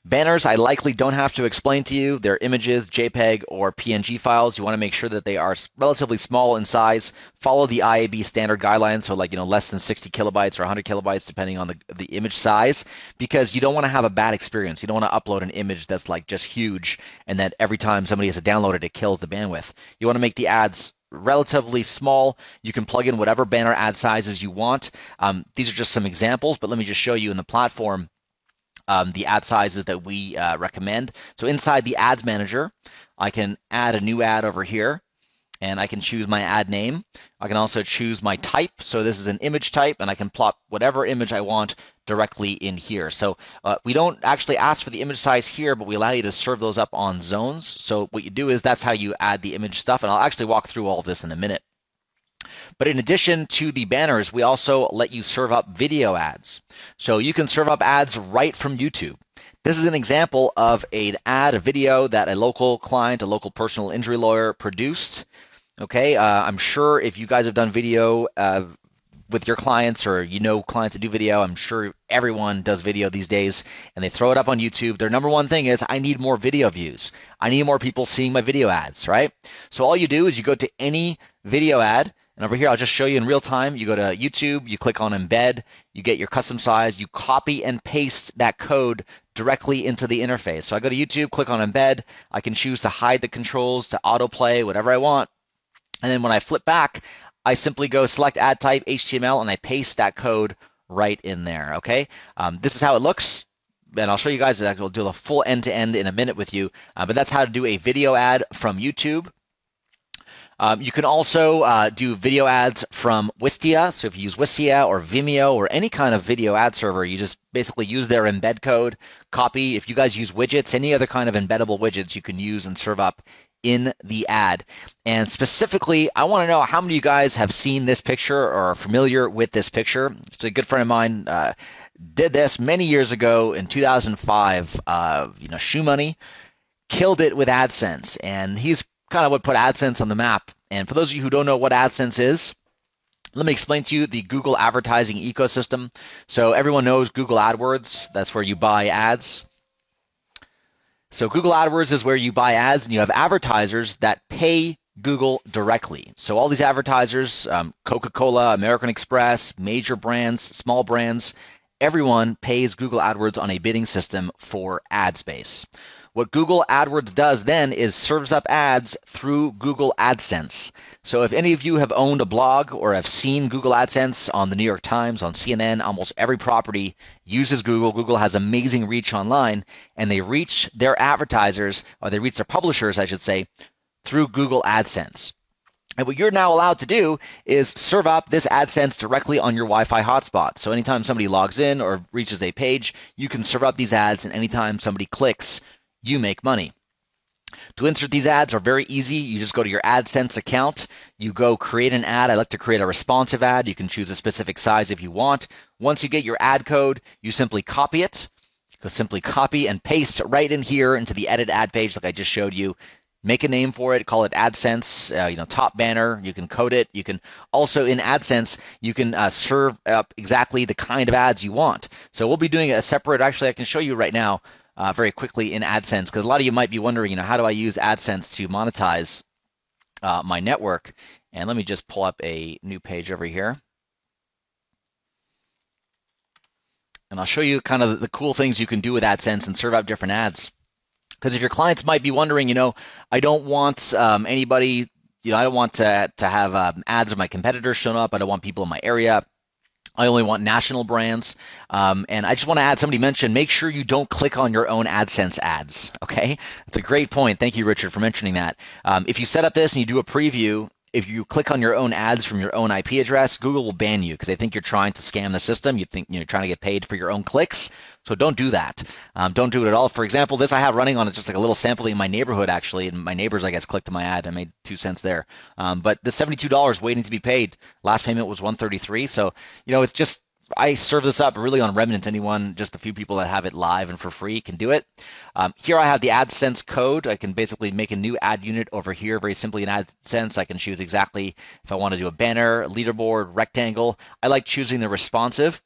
Banners, I likely don't have to explain to you. They're images, JPEG, or PNG files. You want to make sure that they are relatively small in size. Follow the IAB standard guidelines, so like less than 60 kilobytes or 100 kilobytes, depending on the image size, because you don't want to have a bad experience. You don't want to upload an image that's like just huge, and that every time somebody has to download it, it kills the bandwidth. You want to make the ads relatively small. You can plug in whatever banner ad sizes you want. These are just some examples, but let me just show you in the platform the ad sizes that we recommend. So inside the ads manager, I can add a new ad over here, and I can choose my ad name. I can also choose my type. So this is an image type, and I can plot whatever image I want directly in here. So we don't actually ask for the image size here, but we allow you to serve those up on zones. So what you do is that's how you add the image stuff, and I'll actually walk through all of this in a minute. But in addition to the banners, we also let you serve up video ads. So you can serve up ads right from YouTube. This is an example of an ad, a video that a local client, a local personal injury lawyer produced. Okay, I'm sure if you guys have done video with your clients, or clients that do video, I'm sure everyone does video these days, and they throw it up on YouTube. Their number one thing is, I need more video views. I need more people seeing my video ads, right? So all you do is you go to any video ad, and over here, I'll just show you in real time. You go to YouTube, you click on embed, you get your custom size, you copy and paste that code directly into the interface. So I go to YouTube, click on embed, I can choose to hide the controls, to autoplay, whatever I want. And then when I flip back, I simply go select ad type, HTML, and I paste that code right in there, okay? This is how it looks. And I'll show you guys that. We'll do the full end-to-end in a minute with you. But that's how to do a video ad from YouTube. You can also do video ads from Wistia. So if you use Wistia or Vimeo or any kind of video ad server, you just basically use their embed code, copy. If you guys use widgets, any other kind of embeddable widgets you can use and serve up in the ad. And specifically, I want to know how many of you guys have seen this picture or are familiar with this picture. It's a good friend of mine did this many years ago in 2005. Shoe Money killed it with AdSense, and he's kind of what put AdSense on the map. And for those of you who don't know what AdSense is, let me explain to you the Google advertising ecosystem. So everyone knows Google AdWords. That's where you buy ads. So Google AdWords is where you buy ads, and you have advertisers that pay Google directly. So all these advertisers, Coca-Cola, American Express, major brands, small brands, everyone pays Google AdWords on a bidding system for ad space. What Google AdWords does then is serves up ads through Google AdSense. So if any of you have owned a blog or have seen Google AdSense on the New York Times, on CNN, almost every property uses Google. Google has amazing reach online, and they reach their advertisers, or they reach their publishers, I should say, through Google AdSense. And what you're now allowed to do is serve up this AdSense directly on your Wi-Fi hotspot. So anytime somebody logs in or reaches a page, you can serve up these ads, and anytime somebody clicks, you make money. To insert these ads are very easy. You just go to your AdSense account. You go create an ad. I like to create a responsive ad. You can choose a specific size if you want. Once you get your ad code, you simply copy it. You can simply copy and paste right in here into the edit ad page like I just showed you. Make a name for it, call it AdSense, top banner. You can code it. You can also, in AdSense, you can serve up exactly the kind of ads you want. So we'll be doing a separate, actually I can show you right now very quickly in AdSense, because a lot of you might be wondering, how do I use AdSense to monetize my network? And let me just pull up a new page over here. And I'll show you kind of the cool things you can do with AdSense and serve out different ads. Because if your clients might be wondering, I don't want anybody, I don't want to have ads of my competitors showing up. I don't want people in my area. I only want national brands. And I just want to add, somebody mentioned, make sure you don't click on your own AdSense ads, okay? That's a great point. Thank you, Richard, for mentioning that. If you set up this and you do a preview, if you click on your own ads from your own IP address, Google will ban you because they think you're trying to scam the system. You think you're trying to get paid for your own clicks. So don't do that. Don't do it at all. For example, this I have running on just like a little sample in my neighborhood, actually, and my neighbors, I guess, clicked on my ad. I made 2 cents there. But the $72 waiting to be paid. Last payment was $133. So, it's just, I serve this up really on remnant. Anyone, just a few people that have it live and for free can do it. Here I have the AdSense code. I can basically make a new ad unit over here very simply in AdSense. I can choose exactly if I want to do a banner, leaderboard, rectangle. I like choosing the responsive.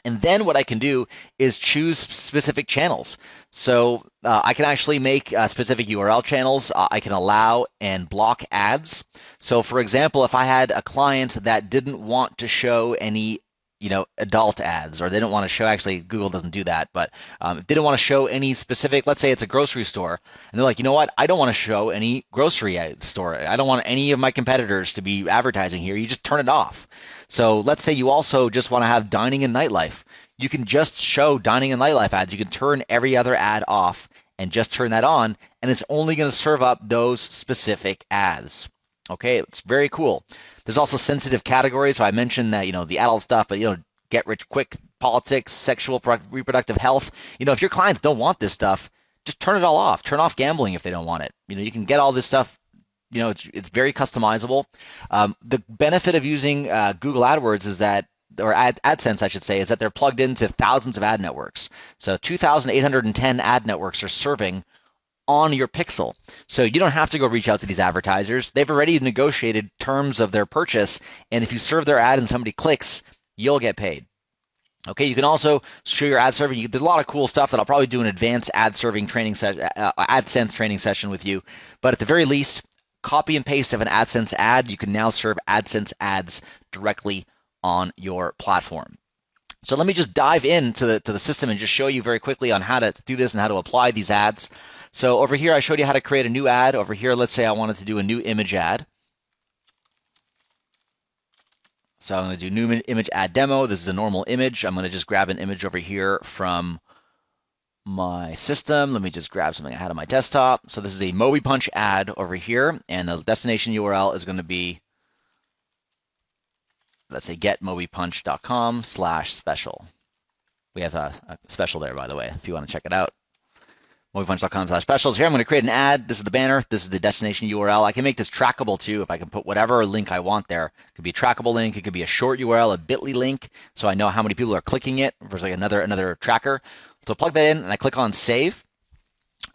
And then what I can do is choose specific channels. So I can actually make specific URL channels. I can allow and block ads. So for example, if I had a client that didn't want to show any adult ads, or they don't want to show, actually Google doesn't do that, but if they don't want to show any specific, let's say it's a grocery store, and they're like, what, I don't want to show any grocery store. I don't want any of my competitors to be advertising here. You just turn it off. So let's say you also just want to have dining and nightlife. You can just show dining and nightlife ads. You can turn every other ad off and just turn that on, and it's only going to serve up those specific ads. Okay, it's very cool. There's also sensitive categories. So I mentioned that, the adult stuff, but, get rich quick, politics, sexual reproductive health. If your clients don't want this stuff, just turn it all off. Turn off gambling if they don't want it. You can get all this stuff. It's very customizable. The benefit of using Google AdWords is that, or AdSense, I should say, is that they're plugged into thousands of ad networks. So 2,810 ad networks are serving on your pixel. So you don't have to go reach out to these advertisers. They've already negotiated terms of their purchase, and if you serve their ad and somebody clicks, you'll get paid. Okay, you can also show your ad serving. There's a lot of cool stuff that I'll probably do an advanced ad serving training session, AdSense training session with you. But at the very least, copy and paste of an AdSense ad. You can now serve AdSense ads directly on your platform. So let me just dive into the system and just show you very quickly on how to do this and how to apply these ads. So over here, I showed you how to create a new ad. Over here, let's say I wanted to do a new image ad. So I'm going to do new image ad demo. This is a normal image. I'm going to just grab an image over here from my system. Let me just grab something I had on my desktop. So this is a MobiPunch ad over here, and the destination URL is going to be, let's say, getmobipunch.com/special. We have a special there, by the way, if you want to check it out. MobiPunch.com/specials. Here I'm going to create an ad. This is the banner. This is the destination URL. I can make this trackable too if I can put whatever link I want there. It could be a trackable link. It could be a short URL, a bit.ly link, so I know how many people are clicking it versus like another tracker. So plug that in and I click on save.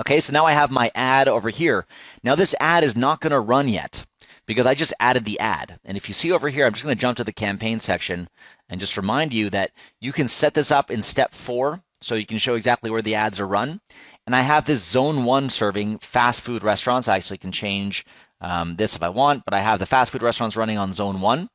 Okay, so now I have my ad over here. Now this ad is not going to run yet because I just added the ad. And if you see over here, I'm just going to jump to the campaign section and just remind you that you can set this up in step 4 so you can show exactly where the ads are run. And I have this zone 1 serving fast food restaurants. I actually can change this if I want, but I have the fast food restaurants running on zone 1.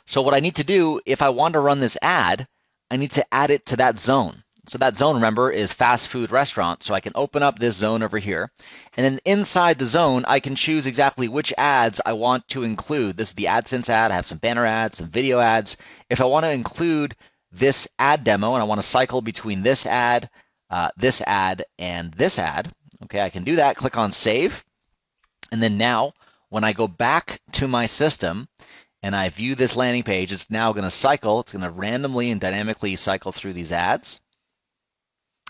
So what I need to do, if I want to run this ad, I need to add it to that zone. So that zone, remember, is fast food restaurant. So I can open up this zone over here. And then inside the zone, I can choose exactly which ads I want to include. This is the AdSense ad. I have some banner ads, some video ads. If I want to include this ad demo and I want to cycle between this ad, and this ad, okay, I can do that. Click on Save. And then now, when I go back to my system and I view this landing page, it's now going to cycle. It's going to randomly and dynamically cycle through these ads.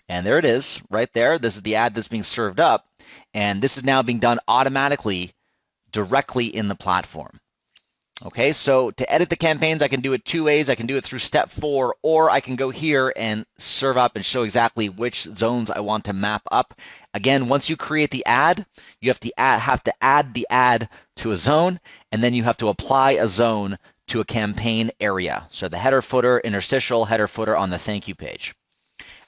And there it is, right there. This is the ad that's being served up. And this is now being done automatically, directly in the platform. Okay, so to edit the campaigns, I can do it two ways. I can do it through step 4, or I can go here and serve up and show exactly which zones I want to map up. Again, once you create the ad, you have to add the ad to a zone, and then you have to apply a zone to a campaign area. So the header, footer, interstitial, header, footer on the thank you page.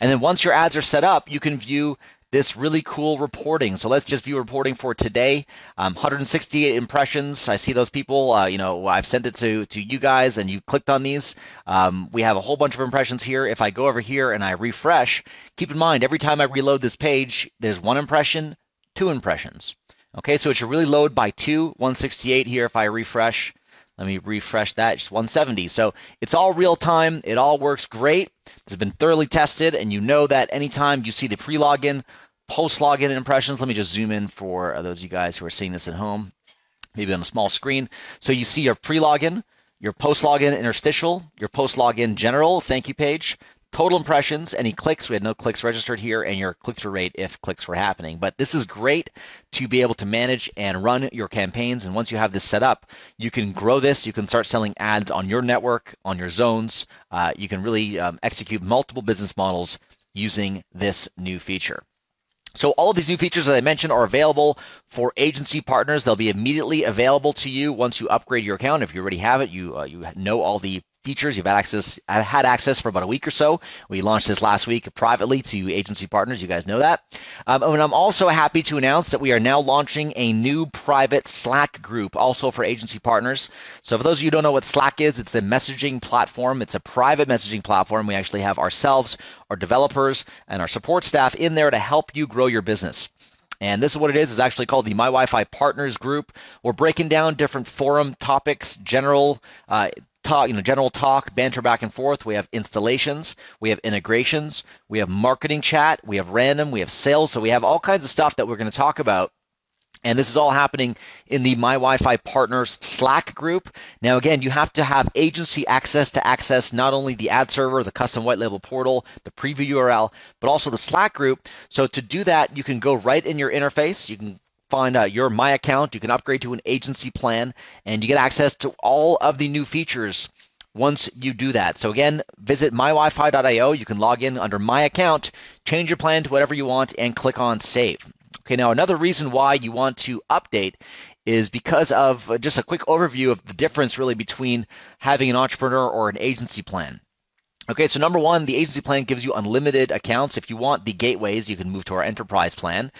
And then once your ads are set up, you can view this really cool reporting. So let's just view reporting for today. 168 impressions. I see those people. I've sent it to you guys, and you clicked on these. We have a whole bunch of impressions here. If I go over here and I refresh, keep in mind every time I reload this page, there's 1 impression, 2 impressions. Okay, so it should really load by 2. 168 here. If I refresh, let me refresh that, just 170. So it's all real time. It all works great. This has been thoroughly tested, and you know that anytime you see the pre-login, post-login impressions, let me just zoom in for those of you guys who are seeing this at home, maybe on a small screen. So you see your pre-login, your post-login interstitial, your post-login general thank you page, total impressions, any clicks, we had no clicks registered here, and your click-through rate if clicks were happening. But this is great to be able to manage and run your campaigns, and once you have this set up, you can grow this, you can start selling ads on your network, on your zones, you can really execute multiple business models using this new feature. So all of these new features that I mentioned are available for agency partners. They'll be immediately available to you once you upgrade your account. If you already have it, you know all the features. You've had access for about a week or so. We launched this last week privately to agency partners. You guys know that. And I'm also happy to announce that we are now launching a new private Slack group also for agency partners. So for those of you who don't know what Slack is, it's a messaging platform. It's a private messaging platform. We actually have ourselves, our developers, and our support staff in there to help you grow your business. And this is what it is. It's actually called the My Wi-Fi Partners Group. We're breaking down different forum topics, general talk, banter back and forth. We have installations, we have integrations, we have marketing chat, we have random, we have sales. So we have all kinds of stuff that we're going to talk about. And this is all happening in the My Wi-Fi Partners Slack group. Now, again, you have to have agency access to access not only the ad server, the custom white label portal, the preview URL, but also the Slack group. So to do that, you can go right in your interface. You can find your My Account. You can upgrade to an agency plan, and you get access to all of the new features once you do that. So again, visit mywifi.io. You can log in under My Account, change your plan to whatever you want, and click on Save. Okay, now another reason why you want to update is because of just a quick overview of the difference really between having an entrepreneur or an agency plan. Okay, so number one, the agency plan gives you unlimited accounts. If you want the gateways, you can move to our enterprise plan.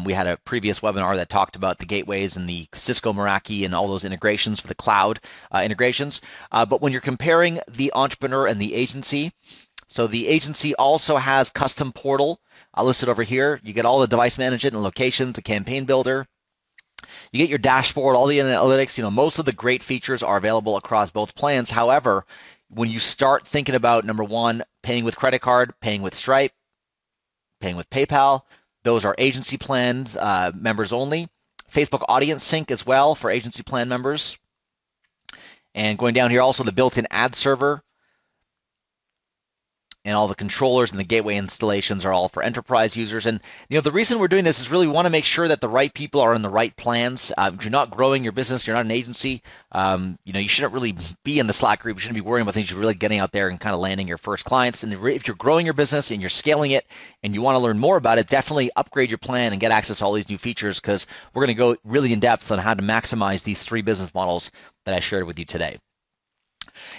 We had a previous webinar that talked about the gateways and the Cisco Meraki and all those integrations for the cloud integrations. But when you're comparing the entrepreneur and the agency, so the agency also has custom portal listed over here. You get all the device management and locations, the campaign builder. You get your dashboard, all the analytics. Most of the great features are available across both plans. However, when you start thinking about, number one, paying with credit card, paying with Stripe, paying with PayPal, those are agency plans, members only. Facebook Audience Sync as well for agency plan members. And going down here, also the built-in ad server. And all the controllers and the gateway installations are all for enterprise users. And the reason we're doing this is really we want to make sure that the right people are in the right plans. If you're not growing your business, you're not an agency, you shouldn't really be in the Slack group. You shouldn't be worrying about things. You're really getting out there and kind of landing your first clients. And if you're growing your business and you're scaling it and you want to learn more about it, definitely upgrade your plan and get access to all these new features, because we're going to go really in depth on how to maximize these 3 business models that I shared with you today.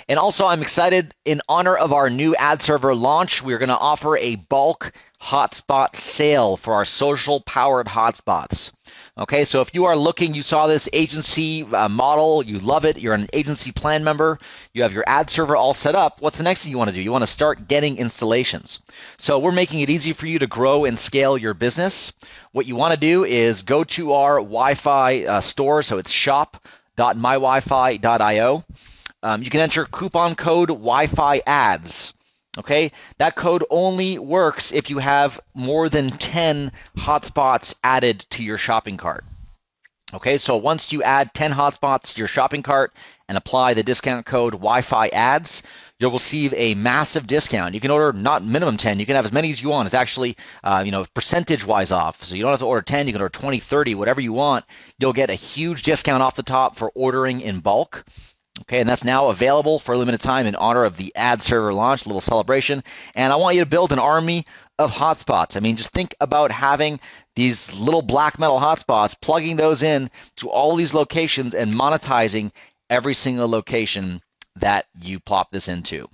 And also, I'm excited, in honor of our new ad server launch, we're going to offer a bulk hotspot sale for our social powered hotspots. Okay, so if you are looking, you saw this agency model, you love it, you're an agency plan member, you have your ad server all set up, what's the next thing you want to do? You want to start getting installations. So we're making it easy for you to grow and scale your business. What you want to do is go to our Wi-Fi store, so it's shop.mywifi.io. You can enter coupon code Wi-Fi ads. Okay, that code only works if you have more than 10 hotspots added to your shopping cart. Okay, so once you add 10 hotspots to your shopping cart and apply the discount code Wi-Fi ads, you'll receive a massive discount. You can order not minimum 10, you can have as many as you want. It's actually, percentage-wise off. So you don't have to order 10, you can order 20, 30, whatever you want. You'll get a huge discount off the top for ordering in bulk. Okay, and that's now available for a limited time in honor of the ad server launch, a little celebration. And I want you to build an army of hotspots. I mean, just think about having these little black metal hotspots, plugging those in to all these locations and monetizing every single location that you plop this into.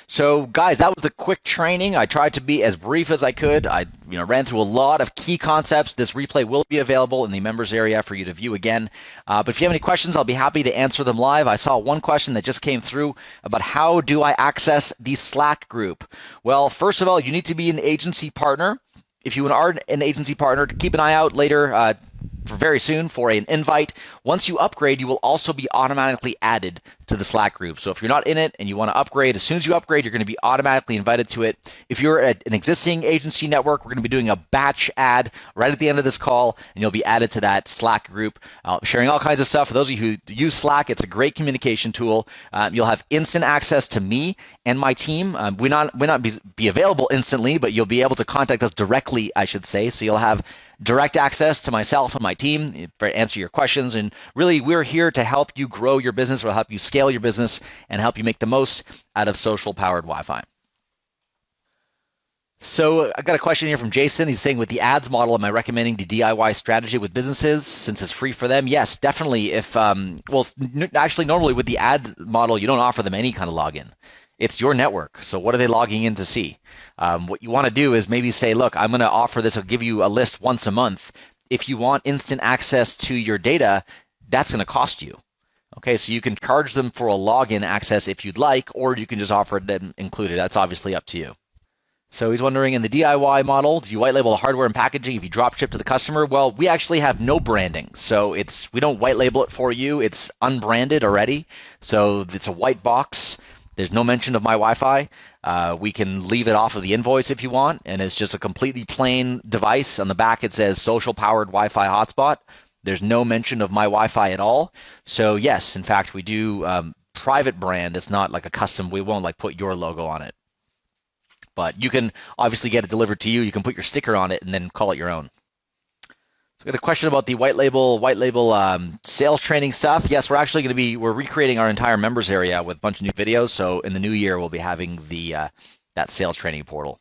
So guys, that was the quick training. I tried to be as brief as I could. I ran through a lot of key concepts. This replay will be available in the members area for you to view again. But if you have any questions, I'll be happy to answer them live. I saw one question that just came through about how do I access the Slack group? Well, first of all, you need to be an agency partner. If you are an agency partner, keep an eye out later very soon for an invite. Once you upgrade, you will also be automatically added to the Slack group. So if you're not in it and you want to upgrade, as soon as you upgrade, you're going to be automatically invited to it. If you're at an existing agency network, we're going to be doing a batch ad right at the end of this call, and you'll be added to that Slack group, sharing all kinds of stuff. For those of you who use Slack, it's a great communication tool. You'll have instant access to me and my team. We not be available instantly, but you'll be able to contact us directly, I should say. So you'll have direct access to myself and my team for answer your questions. And really, we're here to help you grow your business. We'll help you scale your business and help you make the most out of social-powered Wi-Fi. So I got a question here from Jason. He's saying, with the ads model, am I recommending the DIY strategy with businesses since it's free for them? Yes, definitely. Actually, normally with the ads model, you don't offer them any kind of login. It's your network. So what are they logging in to see? What you want to do is maybe say, look, I'm going to offer this. I'll give you a list once a month. If you want instant access to your data, that's going to cost you. Okay, so you can charge them for a login access if you'd like, or you can just offer them included. That's obviously up to you. So he's wondering, in the DIY model, do you white label the hardware and packaging if you drop ship to the customer? Well, we actually have no branding. So we don't white label it for you. It's unbranded already. So it's a white box. There's no mention of my Wi-Fi. We can leave it off of the invoice if you want, and it's just a completely plain device. On the back, it says social-powered Wi-Fi hotspot. There's no mention of my Wi-Fi at all. So yes, in fact, we do private brand. It's not like a custom. We won't put your logo on it. But you can obviously get it delivered to you. You can put your sticker on it and then call it your own. So we got a question about the white label sales training stuff. Yes, we're recreating our entire members area with a bunch of new videos. So in the new year, we'll be having that sales training portal.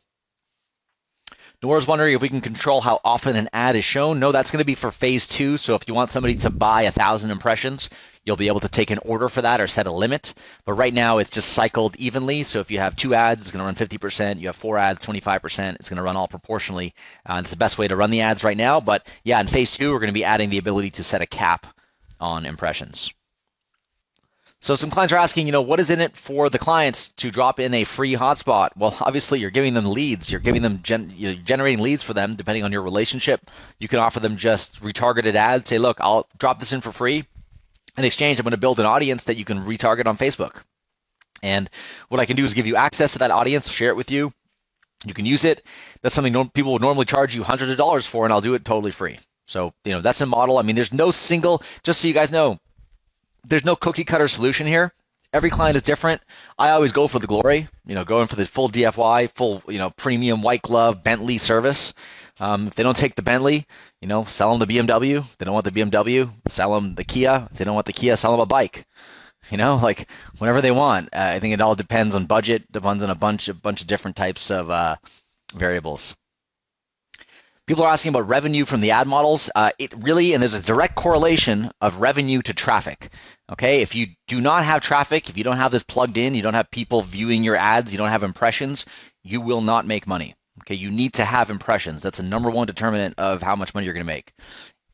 Nora's wondering if we can control how often an ad is shown. No, that's going to be for phase 2. So if you want somebody to buy 1,000 impressions, you'll be able to take an order for that or set a limit. But right now, it's just cycled evenly. So if you have 2 ads, it's going to run 50%. You have 4 ads, 25%. It's going to run all proportionally. It's the best way to run the ads right now. But yeah, in phase 2, we're going to be adding the ability to set a cap on impressions. So some clients are asking, what is in it for the clients to drop in a free hotspot? Well, obviously, you're giving them leads. You're giving them you're generating leads for them, depending on your relationship. You can offer them just retargeted ads. Say, look, I'll drop this in for free. In exchange, I'm going to build an audience that you can retarget on Facebook. And what I can do is give you access to that audience, share it with you. You can use it. That's something people would normally charge you hundreds of dollars for, and I'll do it totally free. So, that's a model. I mean, there's no single, just so you guys know, there's no cookie cutter solution here. Every client is different. I always go for the glory, going for the full DFY, full, premium white glove Bentley service. If they don't take the Bentley, sell them the BMW. If they don't want the BMW, sell them the Kia. If they don't want the Kia, sell them a bike. Whatever they want. I think it all depends on budget, depends on a bunch of different types of variables. People are asking about revenue from the ad models. And there's a direct correlation of revenue to traffic. Okay, if you do not have traffic, if you don't have this plugged in, you don't have people viewing your ads, you don't have impressions, you will not make money. Okay, you need to have impressions. That's the number one determinant of how much money you're going to make.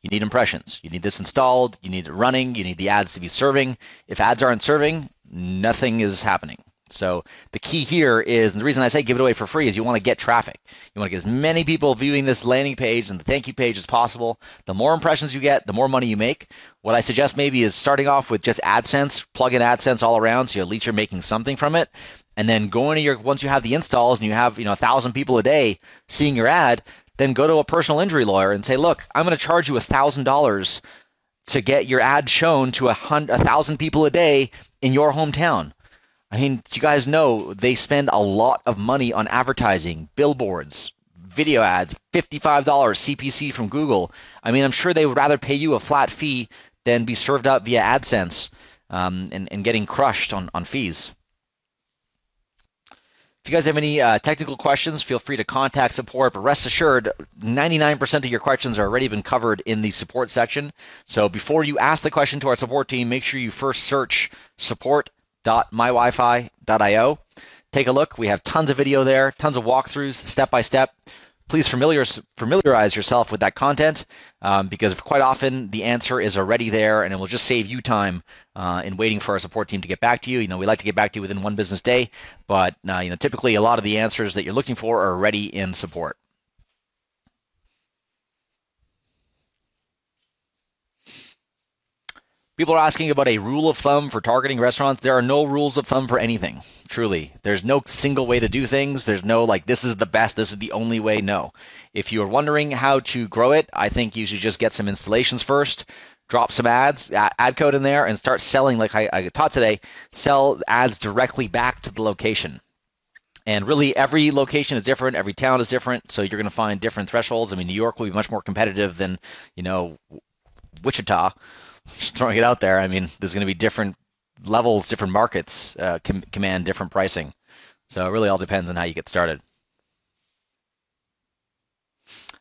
You need impressions. You need this installed. You need it running. You need the ads to be serving. If ads aren't serving, nothing is happening. So the key here is, and the reason I say give it away for free is you want to get traffic. You want to get as many people viewing this landing page and the thank you page as possible. The more impressions you get, the more money you make. What I suggest maybe is starting off with just AdSense, plug in AdSense all around, so at least you're making something from it. And then going to your, once you have the installs and you have 1,000 people a day seeing your ad, then go to a personal injury lawyer and say, look, I'm going to charge you $1,000 to get your ad shown to 1,000 people a day in your hometown. I mean, you guys know they spend a lot of money on advertising, billboards, video ads, $55 CPC from Google. I mean, I'm sure they would rather pay you a flat fee than be served up via AdSense and getting crushed on fees. If you guys have any technical questions, feel free to contact support, but rest assured, 99% of your questions have already been covered in the support section. So before you ask the question to our support team, make sure you first search support.mywifi.io. Take a look. We have tons of video there, tons of walkthroughs, step-by-step. Please familiarize yourself with that content because quite often the answer is already there and it will just save you time in waiting for our support team to get back to you. We like to get back to you within one business day, but typically a lot of the answers that you're looking for are already in support. People are asking about a rule of thumb for targeting restaurants. There are no rules of thumb for anything, truly. There's no single way to do things. There's no this is the best, this is the only way. No. If you're wondering how to grow it, I think you should just get some installations first, drop some ads, ad code in there, and start selling like I taught today, sell ads directly back to the location. And really, every location is different. Every town is different. So you're going to find different thresholds. I mean, New York will be much more competitive than, Wichita. Just throwing it out there. I mean, there's going to be different levels, different markets command different pricing. So it really all depends on how you get started.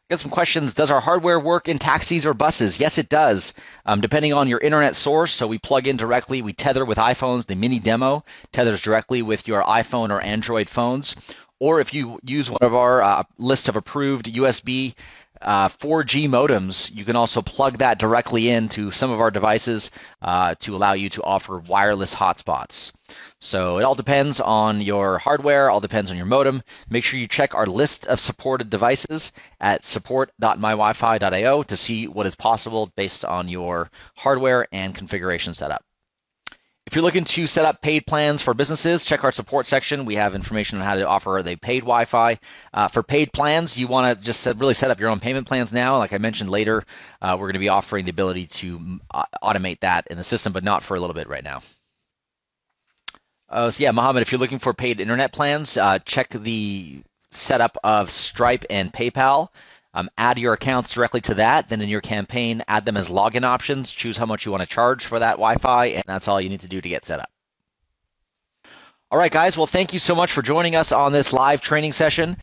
Got some questions. Does our hardware work in taxis or buses? Yes, it does. Depending on your internet source, so we plug in directly. We tether with iPhones. The mini demo tethers directly with your iPhone or Android phones. Or if you use one of our list of approved USB 4G modems, you can also plug that directly into some of our devices to allow you to offer wireless hotspots. So it all depends on your hardware, all depends on your modem. Make sure you check our list of supported devices at support.mywifi.io to see what is possible based on your hardware and configuration setup. If you're looking to set up paid plans for businesses, check our support section. We have information on how to offer the paid Wi-Fi. For paid plans, you want to just really set up your own payment plans now. Like I mentioned later, we're going to be offering the ability to automate that in the system, but not for a little bit right now. So yeah, Mohammed, if you're looking for paid internet plans, check the setup of Stripe and PayPal. Add your accounts directly to that. Then in your campaign, add them as login options. Choose how much you want to charge for that Wi-Fi, and that's all you need to do to get set up. All right, guys. Well, thank you so much for joining us on this live training session.